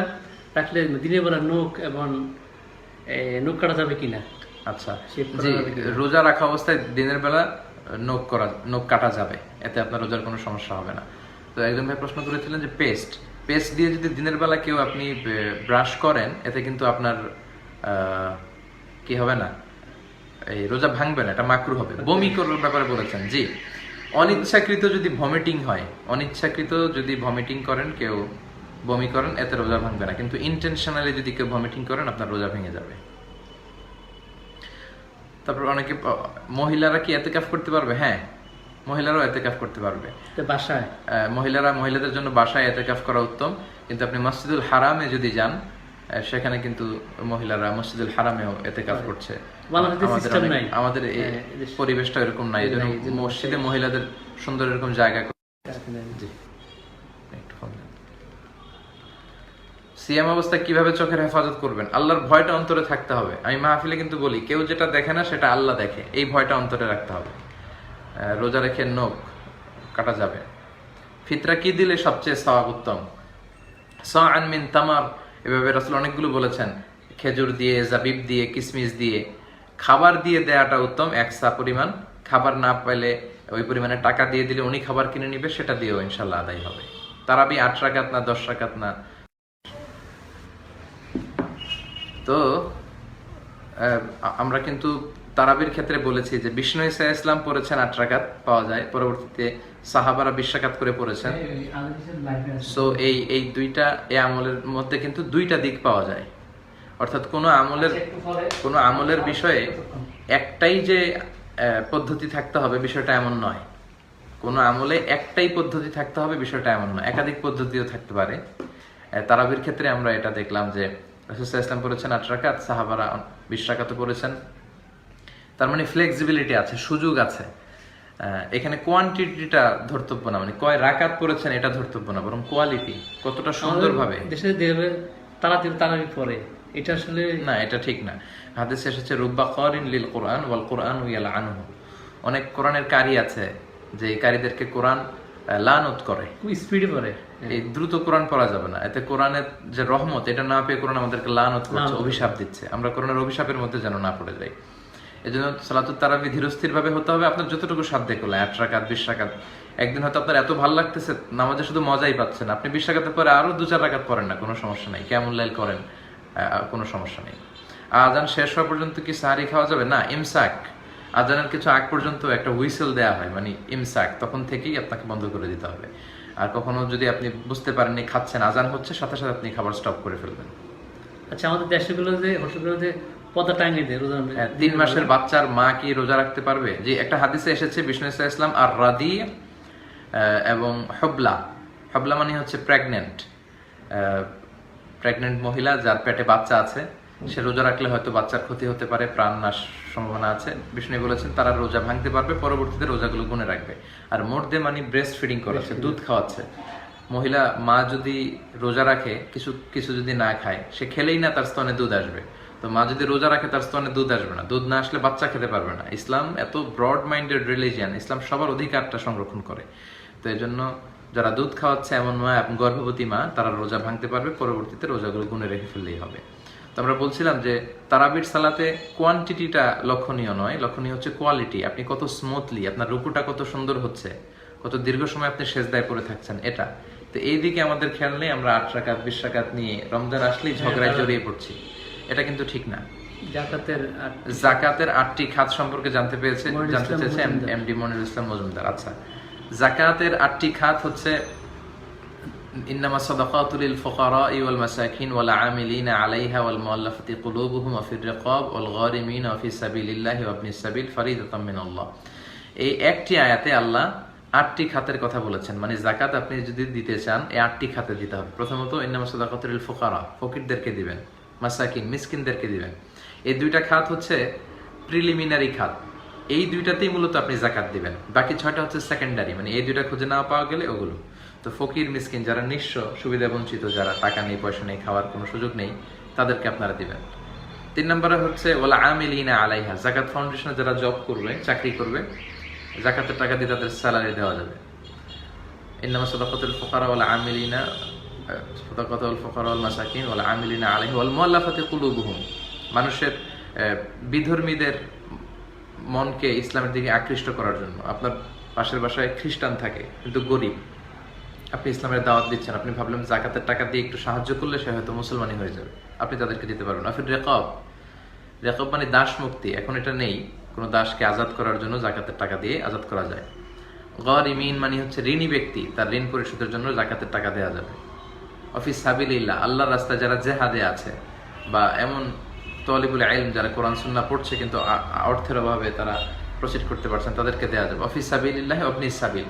রাখলে দিনের বেলা নখ এবং নখ কাটা যাবে কিনা।
আচ্ছা, জি, রোজা রাখা অবস্থায় দিনের বেলা নখ কাটা যাবে, এতে আপনার রোজার কোনো সমস্যা হবে না। তো একজন ভাই প্রশ্ন করেছিলেন যে পেস্ট দিয়ে যদি দিনের বেলা কেউ আপনি ব্রাশ করেন, এতে কিন্তু আপনার কি হবে না, এই রোজা ভাঙবে না, এটা মাকরু হবে। বমি করার ব্যাপারে বলেছেন। জি, অনিচ্ছাকৃত যদি ভমিটিং হয়, অনিচ্ছাকৃত যদি ভমিটিং করেন, কেউ বমি করেন, এতে রোজা ভাঙবে না। কিন্তু ইন্টেনশনালি যদি কেউ ভমিটিং করেন আপনার রোজা ভেঙে যাবে। তারপর অনেকে মহিলারা কি এতেকাফ করতে পারবে? হ্যাঁ, মহিলারাও এতেকাফ করতে পারবে
বাসায়।
মহিলাদের জন্য বাসায় এতেকাফ করা উত্তম। কিন্তু আপনি মসজিদুল হারামে যদি যান, সেখানে কিন্তু মহিলারা মসজিদুল হারামেও এতেকাফ করছে। আমাদের এই পরিবেশটা এরকম নাই, এই জন্য মসজিদে মহিলাদের সুন্দর এরকম জায়গা। জি, সিয়াম অবস্থায় কিভাবে চোখের হেফাজত করবেন? আল্লাহর ভয়টা অন্তরে থাকতে হবে। আমি মাহফিলে কিন্তু বলি, কেউ যেটা দেখে না সেটা আল্লাহ দেখে, এই ভয়টা অন্তরে রাখতে হবে। রোজা রেখে নখ কাটা যাবে। ফিতরা কি দিলে সবচেয়ে সওয়াব উত্তম? সাআন মিন তামার, এভাবে রাসূল অনেকগুলো বলেছেন। খেজুর দিয়ে, জাবিব দিয়ে, কিশমিশ দিয়ে, খাবার দিয়ে দেয়াটা উত্তম। 1 সা পরিমাণ। খাবার না পাইলে ওই পরিমাণে টাকা দিয়ে দিলে উনি খাবার কিনে নিবে, সেটা দিয়েও ইনশাআল্লাহ আদায় হবে। তারাবি 8 রাকাত না 10 রাকাত না। তো আমরা কিন্তু তারাবির ক্ষেত্রে বলেছি যে বিষ্ণু ঈসা ইসলাম পড়েছেন 8 রাকাত পাওয়া যায়, পরবর্তীতে সাহাবারা 20 রাকাত করে পড়েছেন। সো এই দুইটা এই আমলের মধ্যে কিন্তু দুইটা দিক পাওয়া যায়, অর্থাৎ কোনো আমলের বিষয়ে একটাই যে পদ্ধতি থাকতে হবে বিষয়টা এমন নয়, কোনো আমলে একটাই পদ্ধতি থাকতে হবে বিষয়টা এমন নয়, একাধিক পদ্ধতিও থাকতে পারে। তারাবির ক্ষেত্রে আমরা এটা দেখলাম যে রাসূল সাল্লাল্লাহু আলাইহি ওয়াসাল্লাম পড়েছেন 8 রাকাত, সাহাবারা 20 রাকাতও পড়েছেন। তার মানে ফ্লেক্সিবিলিটি আছে, সুযোগ আছে। এখানে কোয়ান্টিটিটা ধর্তব্য না, মানে কয় রাকাত পড়েছেন এটা ধর্তব্য না, বরং কোয়ালিটি কতটা সুন্দরভাবে।
দেশে দেখবে তারাবি পড়ে, এটা আসলে
না, এটা ঠিক না। হাদিসে এসেছে রুব্বা কারিন লিল কোরআন ওয়াল কোরআন ইয়ালআনুহু, অনেক কোরআনের কারি আছে যে এই কারীদেরকে কোরআন লানত করে,
খুব স্পিডে পড়ে।
এই দ্রুত কোরআন পড়া যাবে না, এতে কোরআনের যে রহমত এটা না পেয়ে কোরআন আমাদেরকে লানত করছে, অভিশাপ দিচ্ছে। আমরা কোরআনের অভিশাপের মধ্যে যেন না পড়ে যাই। এজন্য সালাতুত তারাবি ধীরস্থির ভাবে হতে হবে, আপনার যতটুকু সাধ্য করলেন 8 রাকাত 20 রাকাত। একদিন হয়তো আপনার এত ভালো লাগতেছে নামাজে শুধু মজাই পাচ্ছেন, আপনি 20 রাকাতের পরে আরো 2-4 রাকাত পড়েন না, কোনো সমস্যা নাই, কিয়ামুল লাইল করেন, কোনো সমস্যা নেই। আজান শেষ হওয়া পর্যন্ত কি সাহারি খাওয়া যাবে? না, ইমসাক, আজানের কিছু আগ পর্যন্ত একটা হুইসেল দেওয়া হয়, মানে ইমসাক, তখন থেকেই আপনাকে বন্ধ করে দিতে হবে। আর কখনো যদি আপনি বুঝতে পারেননি খাচ্ছেন, আজান হচ্ছে, সাথে সাথে আপনি খাবার স্টপ করে ফেলবেন।
আচ্ছা, আমাদের দেশগুলোতে হোটেলগুলোতে পর্দা টাঙিয়ে দেয় রোজা।
3 মাসের বাচ্চার মা কি রোজা রাখতে পারবে? যে একটা হাদিসে এসেছে বিষ্ণু ইসা ইসলাম আর রাদি এবং হবলা, হবলা মানে হচ্ছে প্রেগনেন্ট মহিলা যার পেটে বাচ্চা আছে, সে রোজা রাখলে হয়তো বাচ্চার ক্ষতি হতে পারে, প্রাণ নাশ সম্ভাবনা আছে। বিষ্ণু বলেছেন তারা রোজা ভাঙতে পারবে, পরবর্তীতে রোজাগুলো গুনে রাখবে। আর মোটদে মানে ব্রেস্ট ফিডিং করাচ্ছে, দুধ খাওয়াচ্ছে। মহিলা মা যদি রোজা রাখে, কিছু যদি না খায়, সে খেলেই না তার স্তনে দুধ আসবে। তো মা যদি রোজা রাখে তার স্তনে দুধ আসবে না, দুধ না আসলে বাচ্চা খেতে পারবে না। ইসলাম এত ব্রড মাইন্ডেড রিলিজিয়ান, ইসলাম সবার অধিকারটা সংরক্ষণ করে। তো এই জন্য যারা দুধ খাওয়াচ্ছে এমন মা এবং গর্ভবতী মা, তারা রোজা ভাঙতে পারবে, পরবর্তীতে রোজাগুলো গুনে রেখে ফেললেই হবে। তো আমরা বলছিলাম যে তারাবির সালাতে কোয়ান্টিটিটা লক্ষণীয় নয়, লক্ষণীয় হচ্ছে কোয়ালিটি। আপনি কত স্মুথলি, আপনার রুকুটা কত সুন্দর হচ্ছে, কত দীর্ঘ সময় আপনি সেজদায় পড়ে থাকছেন, এটা। তো এই দিকে আমাদের খেয়াল নেই, আমরা 8 রাকাত 20 রাকাত নিয়ে রমজান আসলেই ঝগড়ায় জড়িয়ে পড়ছি, এটা কিন্তু ঠিক না। জাকাতের 8টি খাত সম্পর্কে জানতে চেয়েছে এমডি মনিরুল ইসলাম মজুমদার। আচ্ছা, জাকাতের 8টি খাত হচ্ছে ইন্নামা সাদাকাতু লিল ফুকারা'i ওয়াল মাসাকিন ওয়াল আমিলিনা আলাইহা ওয়াল মুআল্লাফাতি কুলুবুহুম ওয়া ফির রিকাব ওয়াল গারিমিনা ওয়া ফি সাবিলিল্লাহি ওয়া ইবনিস সাবিল ফারিদাতাম মিনাল্লাহ। এই একটি আয়াতে আল্লাহ 8টি খাতের কথা বলেছেন, মানে যাকাত আপনি যদি দিতে চান এই 8টি খাতে দিতে হবে। প্রথমত ইন্নামা সাদাকাতু লিল ফুকারা, ফকিরদেরকে দিবেন, মাসাকিন মিসকিনদেরকে দিবেন। এই দুইটা খাত হচ্ছে প্রিলিমিনারি খাত, এই দুইটাতেই মূলত আপনি যাকাত দিবেন। বাকি 6টা হচ্ছে সেকেন্ডারি, মানে এই দুইটা খুঁজে না পাওয়া গেলে ওগুলো। তো ফকির মিসকিন যারা নিঃস্ব, সুবিধা বঞ্চিত, যারা টাকা নেই পয়সা নেই, খাওয়ার কোনো সুযোগ নেই, তাদেরকে আপনারা দিবেন। 3 নম্বরে হচ্ছে ওয়ালা আমিলিনা আলাইহা, যাকাত ফাউন্ডেশনে যারা জব করবে, চাকরি করবে, যাকাতের টাকা দিয়ে তাদের স্যালারি দেওয়া যাবে। ইন্নামা সাদাকাতুল ফুকারা ওয়াল আমিলিনা সাদাকাতুল ফুকারা ওয়াল মাসাকিন ওয়াল আমিলিনা আলাইহা ওয়াল মুআল্লাফাতি কুলুবুহুম, মানুষের বিধর্মীদের মনকে ইসলামের দিকে আকৃষ্ট করার জন্য। আপনার পাশের বাসায় খ্রিস্টান থাকে কিন্তু গরিব, আপনি ইসলামের দাওয়াত দিচ্ছেন, আপনি ভাবলেন যাকাতের টাকা দিয়ে একটু সাহায্য করলে সে হয়তো মুসলমানই হয়ে যাবে, আপনি তাদেরকে দিতে পারবেন। আফির রেকাব, রেকাব মানে দাস মুক্তি, এখন এটা নেই, কোনো দাসকে আজাদ করার জন্য যাকাতের টাকা দিয়ে আজাদ করা যায়। গারিমিন মানে হচ্ছে ঋণী ব্যক্তি, তার ঋণ পরিশোধের জন্য যাকাতের টাকা দেওয়া যাবে। অফিস সাবিলিল্লাহ, আল্লাহর রাস্তায় যারা জেহাদে আছে, বা এমন তালিবুল ইলম যারা কোরআন সুন্নাহ পড়ছে কিন্তু অর্থের অভাবে তারা প্রসিড করতে পারছেন, তাদেরকে দেওয়া যাবে। অফিস সাবিলিল্লাহ অবনিস সাবিল।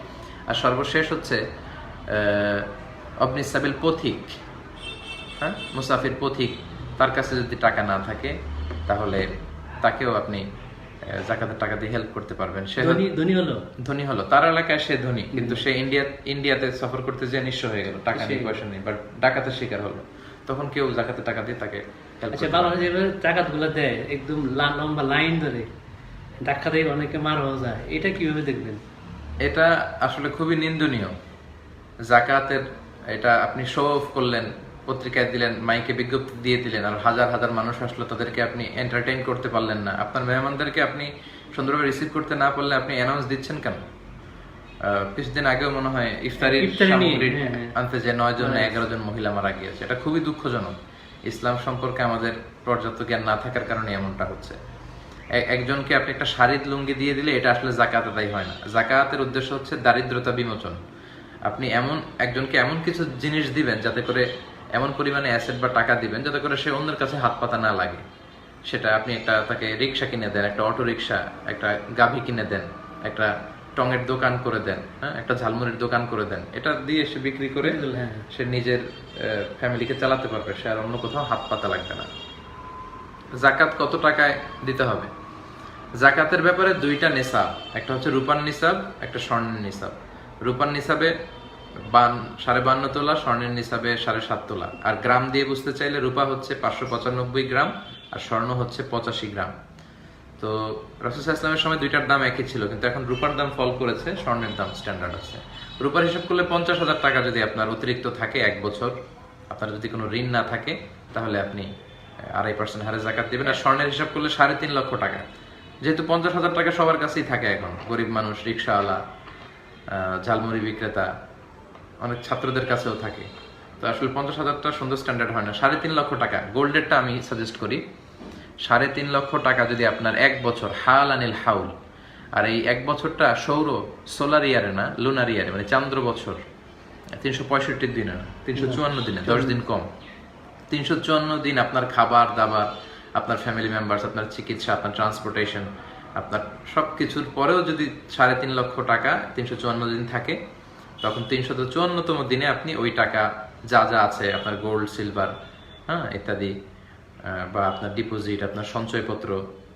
আর সর্বশেষ হচ্ছে অবনিস সাবিল, পথিক, হ্যাঁ, মুসাফির পথিক, তার কাছে যদি টাকা না থাকে তাহলে তাকেও আপনি যাকাতের টাকা দিয়ে হেল্প করতে পারবেন। সে ধনী হলো, তার এলাকায় সে ধনী, কিন্তু সে ইন্ডিয়াতে সফর করতে যেয়ে নিঃস্ব হয়ে গেল, টাকা নেই পয়সা নেই, বাট ডাকাতের শিকার হলো, তখন কেউ যাকাতের টাকা দিয়ে তাকে হেল্প করতে পারবে।
জাকাত গুলো দেয় একদম লম্বা লাইন ধরে, ডাকাতে অনেকে মার হয়ে যায়, এটা কিভাবে দেখবেন?
এটা আসলে খুবই নিন্দনীয়। যাকাতের এটা আপনি শো অফ করলেন, পত্রিকায় দিলেন, মাইকে বিজ্ঞপ্তি দিয়ে দিলেন, আর হাজার হাজার মানুষ আসলো, তাদেরকে আপনি এন্টারটেইন করতে পারলেন না। আপনার মেহমানদেরকে আপনি সুন্দরভাবে রিসিভ করতে না পারলে আপনি অ্যানাউন্স দিচ্ছেন কেন? কিছুদিন আগেও মনে হয় ইফতারি আনতে যে 9 জন 11 জন মহিলা মারা গিয়েছে, এটা খুবই দুঃখজনক। ইসলাম সম্পর্কে আমাদের পর্যাপ্ত জ্ঞান না থাকার কারণে এমনটা হচ্ছে। একজনকে আপনি একটা শাড়ির লুঙ্গি দিয়ে দিলে এটা আসলে জাকাত আদায় হয় না। জাকাতের উদ্দেশ্য হচ্ছে দারিদ্রতা বিমোচন। আপনি একজনকে এমন কিছু জিনিস দিবেন যাতে করে, এমন পরিমাণে অ্যাসেট বা টাকা দিবেন যাতে করে সে অন্যের কাছে হাত পাতা না লাগে। সেটা আপনি তাকে রিক্সা কিনে দেন, একটা অটো রিক্সা, একটা গাভী কিনে দেন, একটা টঙের দোকান করে দেন, হ্যাঁ, একটা ঝালমুড়ির দোকান করে দেন। এটা দিয়ে সে বিক্রি করে
হ্যাঁ।
সে নিজের ফ্যামিলিকে চালাতে পারবে, সে আর অন্য কোথাও হাত পাতা লাগবে না। জাকাত কত টাকায় দিতে হবে? জাকাতের ব্যাপারে দুইটা নিসাব, একটা হচ্ছে রূপার নিসাব, একটা স্বর্ণের নিসাব। রূপার নিসাবে 52.5 তোলা, স্বর্ণের নিসাবে 7.5 তোলা। আর গ্রাম দিয়ে বুঝতে চাইলে রূপা হচ্ছে 595 গ্রাম আর স্বর্ণ হচ্ছে 85 গ্রাম। তো রাসূল সাল্লাল্লাহু আলাইহি ওয়াসাল্লামের সময় দুইটার দাম একই ছিল, কিন্তু এখন রূপার দাম ফল করেছে, স্বর্ণের দাম স্ট্যান্ডার্ড আছে। রূপার হিসাব করলে 50,000 টাকা যদি আপনার অতিরিক্ত থাকে 1 বছর, আপনার যদি কোনো ঋণ না থাকে, তাহলে আপনি 2.5% হারে জাকাত দিবেন। আর স্বর্ণের হিসাব করলে 3.5 লক্ষ টাকা। যেহেতু 50,000 টাকা সবার কাছেই থাকে এখন, গরিব মানুষ, রিক্সাওয়ালা, ঝালমুড়ি বিক্রেতা, অনেক ছাত্রদের কাছেও থাকে, তো আসলে 50,000টা সুন্দর স্ট্যান্ডার্ড হয় না। 3.5 লক্ষ টাকা গোল্ডেরটা আমি সাজেস্ট করি। 3.5 লক্ষ টাকা যদি আপনার 1 বছর, হাল আনিল হাউল, আর এই 1 বছরটা সোলার ইয়ারে না, লুনার ইয়ারে, মানে চান্দ্র বছর, 365 দিনে না, 354 দিনে, 10 দিন কম। 354 দিন আপনার খাবার দাবার, আপনার ফ্যামিলি মেম্বার্স, আপনার চিকিৎসা, আপনার ট্রান্সপোর্টেশন, আপনার সব কিছুর পরেও যদি 3.5 লক্ষ টাকা 354 দিন থাকে, তখন 354তম দিনে আপনি ওই টাকা যা যা আছে, আপনার গোল্ড, সিলভার, হ্যাঁ, ইত্যাদি, বা আপনার ডিপোজিট, আপনার সঞ্চয়পত্র,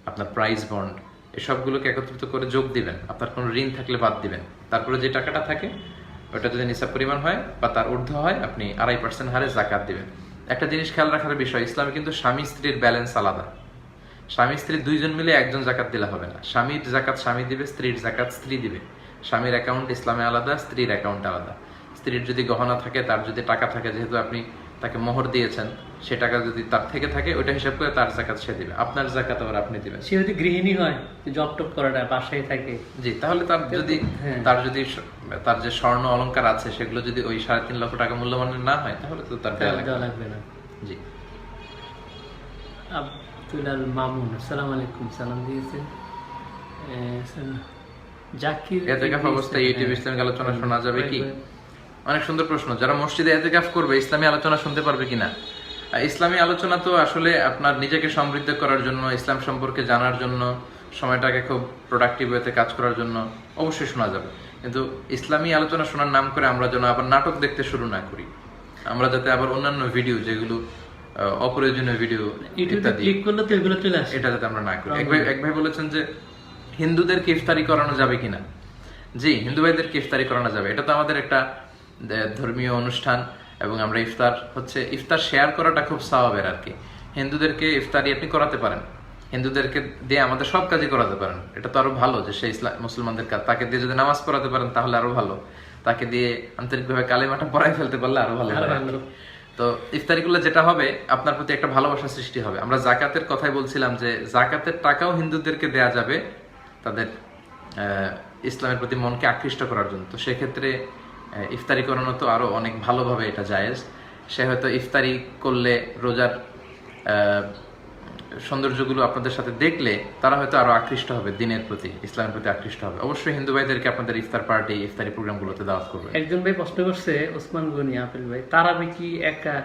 আপনার প্রাইজ বন্ড, এসবগুলোকে একত্রিত করে যোগ দিবেন। আপনার কোনো ঋণ থাকলে বাদ দিবেন। তারপরে যে টাকাটা থাকে ওটা যদি নিসাব পরিমাণ হয় বা তার ঊর্ধ্ব হয়, আপনি 2.5% হারে জাকাত দিবেন। একটা জিনিস খেয়াল রাখার বিষয়, ইসলামে কিন্তু স্বামী স্ত্রীর ব্যালেন্স আলাদা। স্বামী স্ত্রী দুইজন মিলে একজন জাকাত দিলে হবে না। স্বামীর জাকাত স্বামী দিবে, স্ত্রীর জাকাত স্ত্রী দিবে। স্বামীর অ্যাকাউন্ট ইসলামে আলাদা, স্ত্রীর অ্যাকাউন্ট আলাদা। স্ত্রীর যদি গহনা থাকে, তার যদি টাকা থাকে, যেহেতু আপনি তাকে মোহর দিয়েছেন, সে টাকা যদি তার থেকে থাকে, ওইটা হিসাব করে তার জাকাত সে দিবে, আপনার জাকাত আবার আপনি দিবেন।
সে যদি গৃহিণী হয়, জব টপ করে না, বাসায় থাকে,
জি, তাহলে তার যদি তার যে স্বর্ণ অলংকার আছে, সেগুলো যদি ওই 3.5 লক্ষ টাকা মূল্যমানের না হয়, তাহলে তো তার দেওয়া
লাগবে না।
জি।
আব্দুল মামুন, আসসালামু আলাইকুম, সালাম দিয়েছেন। জাকির,
ইতিকাফ অবস্থায় ইউটিউব ইসলামিক আলোচনা শোনা যাবে কি? অনেক সুন্দর প্রশ্ন। যারা মসজিদে ইতিকাফ করবে, ইসলামী আলোচনা শুনতে পারবে কিনা? ইসলামী আলোচনা তো আসলে আপনার নিজেকে সমৃদ্ধ করার জন্য, ইসলাম সম্পর্কে জানার জন্য, সময়টাকে খুব প্রোডাক্টিভ ওয়েতে কাজ করার জন্য অবশ্যই শোনা যাবে। কিন্তু ইসলামী আলোচনা শোনার নাম করে আমরা যেন আবার নাটক দেখতে শুরু না করি। আমরা যাতে আবার অন্যান্য ভিডিও, যেগুলো অপ্রয়োজনীয় ভিডিও ইত্যাদি, এটা যাতে আমরা না করি। এক ভাই বলেছেন যে হিন্দুদেরকে ইফতারি করানো যাবে কিনা। জি, হিন্দু ভাইদেরকে ইফতারি করানো যাবে। এটা তো আমাদের একটা ধর্মীয় অনুষ্ঠান, এবং আমরা ইফতার শেয়ার করাটা খুব সওয়াবের আর কি। হিন্দুদেরকে ইফতারি আপনি করাতে পারেন, হিন্দুদেরকে দিয়ে আমাদের সব কাজই করাতে পারেন। এটা তো আরো ভালো যে সে মুসলমানদের কাজ, তাকে দিয়ে যদি নামাজ পড়াতে পারেন তাহলে আরো ভালো, তাকে দিয়ে আন্তরিকভাবে কালেমাটা পড়াই ফেলতে পারলে আরো ভালো। তো ইফতারিগুলো যেটা হবে, আপনার প্রতি একটা ভালোবাসা সৃষ্টি হবে। আমরা জাকাতের কথাই বলছিলাম যে জাকাতের টাকাও হিন্দুদেরকে দেয়া যাবে তাদের ইসলামের প্রতি মনকে আকৃষ্ট করার জন্য। তো সেক্ষেত্রে ইফতারি করানো তো আরো অনেক ভালোভাবে এটা জায়েজ। সে হয়তো ইফতারি করলে রোজার সৌন্দর্যগুলো আপনাদের সাথে দেখলে তারা হয়তো আরো আকৃষ্ট হবে দিনের প্রতি, ইসলামের প্রতি আকৃষ্ট হবে। অবশ্যই হিন্দু ভাইদেরকে আপনাদের ইফতার পার্টি, ইফতারি প্রোগ্রামগুলোতে দাওয়াত করবেন।
একজন ভাই প্রশ্ন করছে, ওসমান গনি আপেল ভাই, তারাবি কি একা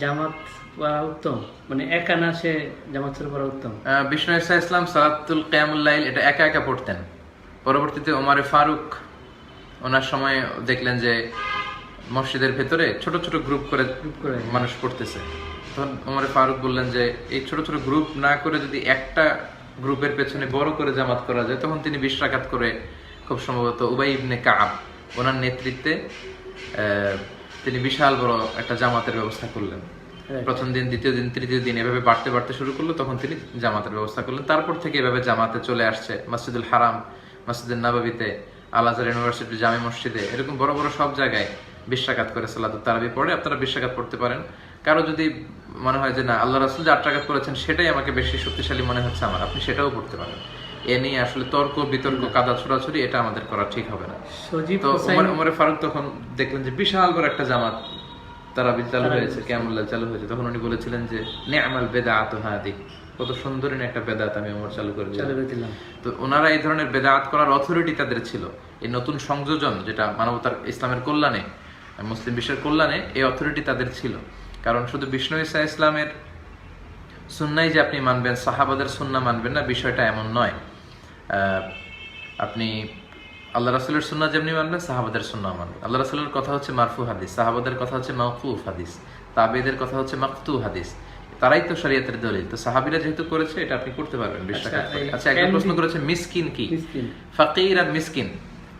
জামাত পড়া উত্তম, মানে একা না সে জামাত পড়া উত্তম?
বিষ্ণু ইসা ইসলাম সালাতুল কিয়ামুল লাইল এটা একা একা পড়তেন। পরবর্তীতে ওমরে ফারুক ওনার সময় দেখলেন যে মসজিদের ভেতরে ছোট ছোট গ্রুপ করে মানুষ পড়তেছে। তখন ওমরে ফারুক বললেন যে এই ছোট ছোট গ্রুপ না করে যদি একটা গ্রুপের পেছনে বড় করে জামাত করা যায়। তখন তিনি 20 রাকাত করে, খুব সম্ভবত উবাই ইবনে কাব ওনার নেতৃত্বে তিনি বিশাল বড় একটা জামাতের ব্যবস্থা করলেন। প্রথম দিন, দ্বিতীয় দিন, তৃতীয় দিন এভাবে বাড়তে বাড়তে শুরু করলো, তখন তিনি জামাতের ব্যবস্থা করলেন। তারপর থেকে এভাবে জামাতে চলে আসছে। মসজিদুল হারাম, মসজিদুল নববীতে, আল আজহার ইউনিভার্সিটি, জামে মসজিদে, এরকম বড় বড় সব জায়গায় 20 রাকাত করে সালাতুত তারাবি পড়ে। আপনারা 20 রাকাত পড়তে পারেন। কারো যদি মনে হয় যে না, আল্লাহ রাসূল যে 8 রাকাত করেছেন সেটাই আমাকে বেশি শক্তিশালী মনে হচ্ছে আমার, আপনি সেটাও পড়তে পারেন। এ নিয়ে আসলে তর্ক বিতর্ক, কাদা ছোড়াছুড়ি এটা আমাদের করা ঠিক হবে না। তো ওমরে ফারুক তখন দেখলেন যে বিশাল বড় একটা জামাত তারাবি চালু
তারাবি
হয়েছে, কিয়ামুল লাইল চালু হয়েছে, তখন উনি বলেছিলেন যে নি'মাল বিদআতু হাদি, কত সুন্দর একটা বেদাত আমি ওমর চালু করে দিলাম।
চালু করে দিলাম।
তো ওনারা এই ধরনের বেদাত করার অথরিটি তাদের ছিল। এই নতুন সংযোজন যেটা মানবতার ইসলামের কল্যাণে, মুসলিম বিশ্বের কল্যাণে, এই অথরিটি তাদের ছিল। কারণ শুধু বিষ্ণু ঈসা ইসলামের সুন্নাই যে আপনি মানবেন, সাহাবাদের সুন্না মানবেন না, বিষয়টা এমন নয়। আপনি আল্লাহ রাসূলের সুন্নাহ যেমনি মানবেন, সাহাবাদের সুন্নাহ মানবেন। আল্লাহ রাসূলের কথা হচ্ছে মারফু হাদিস, সাহাবাদের কথা হচ্ছে মাওকুফ হাদিস, তাবেঈদের কথা হচ্ছে মাকতু হাদিস। তারাই তো শরীয়তের দলিল। তো সাহাবীরা যেহেতু করেছে, এটা আপনি করতে পারবেন বিশ্বাস করে। আচ্ছা, একজন প্রশ্ন করেছে মিসকিন কি?
মিসকিন।
ফাকির আর মিসকিন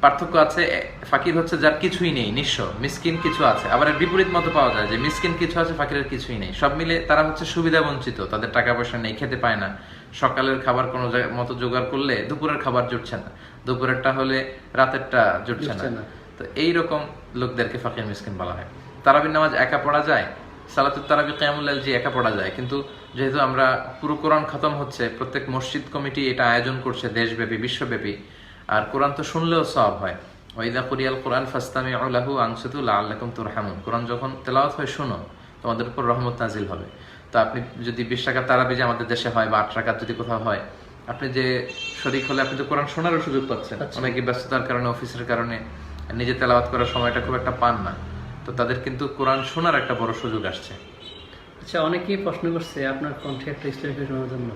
পার্থক্য আছে। ফাকির হচ্ছে যার কিছুই নেই, নিঃস্ব। মিসকিন কিছু আছে। আবার এর বিপরীত মত পাওয়া যায় যে মিসকিন কিছু আছে, ফাকিরের কিছুই নেই। সব মিলে তারা হচ্ছে সুবিধা বঞ্চিত, তাদের টাকা পয়সা নেই, খেতে পায় না। সকালের খাবার কোনো মতো জোগাড় করলে দুপুরের খাবার জুটছে না, দুপুরেরটা হলে রাতেরটা জুটছে না। তো এইরকম লোকদেরকে ফাকির মিসকিন বলা হয়। তারাবির নামাজ একা পড়া যায়, সালাতুত তারাবি কিয়ামুল লাইল জি একা পড়া যায়, কিন্তু যেহেতু আমরা পুরো কোরআন খতম হচ্ছে, প্রত্যেক মসজিদ কমিটি এটা আয়োজন করছে দেশব্যাপী বিশ্বব্যাপী, আর কোরআন তো শুনলেও সওয়াব হয়। ওয়াইদা কুরিয়াল কোরআন ফাসতামিউ লাহু আনসিতু লাআল্লাকুম তুরহামুন। কোরআন যখন তেলাওয়াত হয় শুনো, তোমাদের উপর রহমত নাজিল হবে। তো আপনি যদি 20 রাকাত তারাবি যে আমাদের দেশে হয়, বা 8 রাকাত যদি কোথাও হয়, আপনি যে শরীক হলে আপনি তো কোরআন শোনারও সুযোগ পাচ্ছেন। অনেকে ব্যস্ততার কারণে, অফিসের কারণে নিজে তেলাওয়াত করার সময়টা খুব একটা পান না, তো তাদের কিন্তু কোরআন শোনার একটা বড় সুযোগ আসছে।
আচ্ছা, অনেকেই প্রশ্ন করছে আপনার কণ্ঠে একটা ইসলামিক শোনার জন্য।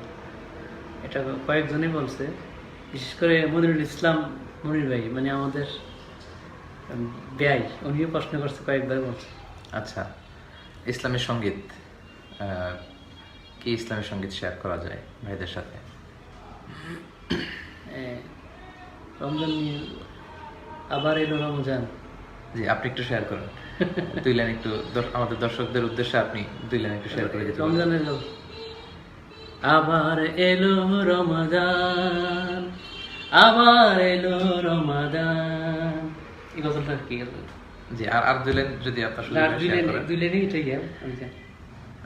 এটা কয়েকজনই বলছে, বিশেষ করে মনিরুল ইসলাম মনির ভাই, মানে আমাদের ব্যয়, উনিও প্রশ্ন করছে, কয়েকবার বলছে।
আচ্ছা, ইসলামী সঙ্গীত কি ইসলামী সঙ্গীত শেয়ার করা যায় ভাইদের সাথে?
রমজান নিয়ে আবার এলো রমজান।
জি, আপনি একটু শেয়ার করেন। 2 লাইন একটু আমাদের দর্শকদের উদ্দেশ্যে আপনি 2 লাইন একটু শেয়ার করে দিতে পারেন।
রমজান এলো, আবার এলো রমাদান, আবার এলো রমাদান। এই গজলটা কি গেল?
জি, আর 2 লাইন যদি আপনার সুযোগ হয় শেয়ার করেন।
2 লাইনই এটাই গেল।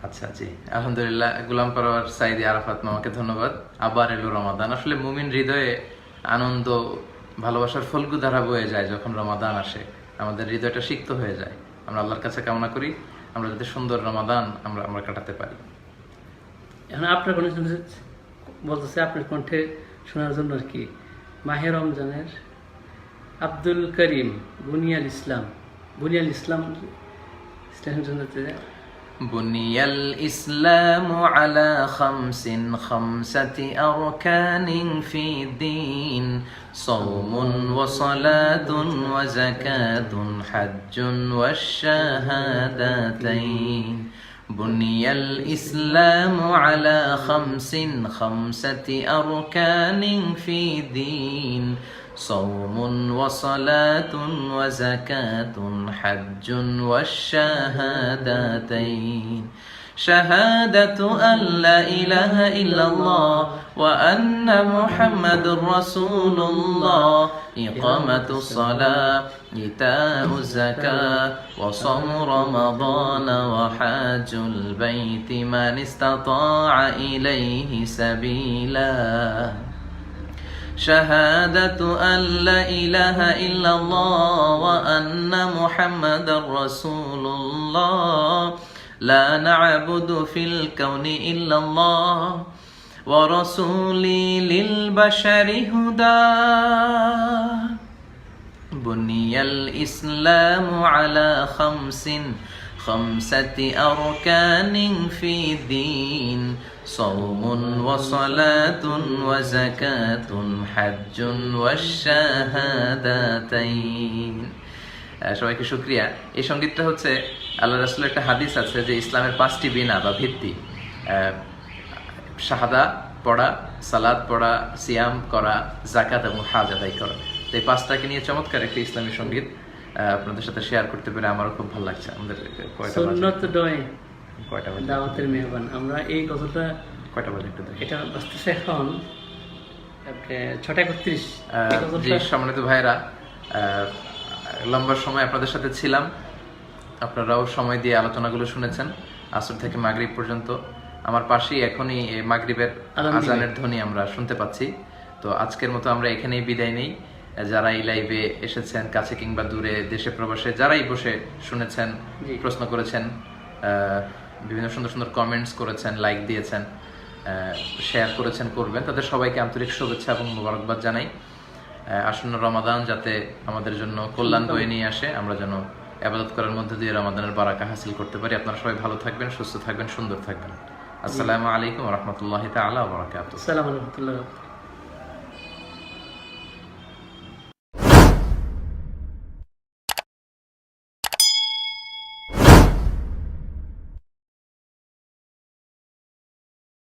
আচ্ছা, জি, আলহামদুলিল্লাহ। গোলাম পরওয়ার সাইদি আরাফাত মামাকে ধন্যবাদ। আবার এলো রমাদান। আসলে মুমিন হৃদয়ে আনন্দ, ভালোবাসার ফল্গু ধারা বয়ে যায় যখন রমাদান আসে, আমাদের হৃদয়টা সিক্ত হয়ে যায়। আমরা আল্লাহর কাছে কামনা করি আমরা যাতে সুন্দর রমাদান আমরা কাটাতে পারি।
এখন আপনার কোনো বলতেছে আপনার কণ্ঠে শোনার জন্য আর কি, মাহে রমজানের আব্দুল করিম বুনিয়াল ইসলাম, বুনিয়াল ইসলাম ইসলামের জন্য
بني الإسلام على خمسة أركان في الدين صوم وصلاة وزكاة حج والشهادتين بني الإسلام على خمسة أركان في الدين صوم وصلاة وزكاة حج والشهادتين شهادة أن لا إله إلا الله وأن محمد رسول الله إقامة الصلاة إيتاء الزكاة وصوم رمضان وحج البيت من استطاع إليه سبيلا شهادة أن لا إله إلا الله وأن محمد رسول الله لا نعبد في الكون إلا الله ورسولي للبشر هدى بني الإسلام على خمسة أركان في الدين صوم وصلاة وزكاة حج والشهادتين সবাইকে শুকরিয়া। এই সঙ্গীতটা হচ্ছে আল্লাহ রাসূলের একটা হাদিস আছে যে ইসলামের 5টি বিনা বা ভিত্তি, শাহাদা পড়া, সালাত পড়া, সিয়াম করা, যাকাত এবং হজ আদায় করা। তো এই 5টাকে নিয়ে চমৎকার একটা ইসলামী সঙ্গীত আপনাদের সাথে শেয়ার করতে পেরে আমারও খুব ভালো লাগছে। আমাদের
সুন্নাত ডয়
কয়টা বাজে?
দাওয়াতের মেহমান। আমরা এই গজলটা
কয়টা বাজে একটু দেখি।
এটা বাজতেছে এখন 6:31।
জি, সম্মানিত ভাইরা, লম্বা সময় আপনাদের সাথে ছিলাম, আপনারাও সময় দিয়ে আলোচনাগুলো শুনেছেন আসর থেকে মাগরিব পর্যন্ত। আমার পাশেই এখনই মাগরিবের আজানের ধ্বনি আমরা শুনতে পাচ্ছি। তো আজকের মতো আমরা এখানেই বিদায় নেই। যারা এই লাইভে এসেছেন, কাছে কিংবা দূরে, দেশে প্রবাসে, যারাই বসে শুনেছেন,
জি।
প্রশ্ন করেছেন, বিভিন্ন সুন্দর সুন্দর কমেন্টস করেছেন, লাইক দিয়েছেন, শেয়ার করেছেন, করবেন, তাদের সবাইকে আন্তরিক শুভেচ্ছা এবং মোবারকবাদ জানাই। আসন্ন রমাদান যাতে আমাদের জন্য কল্যাণ বয়ে নিয়ে আসে, আমরা যেন ইবাদত করার মধ্যে দিয়ে রমাদানের বারাকা হাসিল করতে পারি। আপনারা সবাই ভালো থাকবেন, সুস্থ থাকবেন, সুন্দর থাকবেন। আসসালামু আলাইকুম ওয়া রাহমাতুল্লাহি তাআলা ওয়া বারাকাতুহু।
আসসালামু আলাইকুম।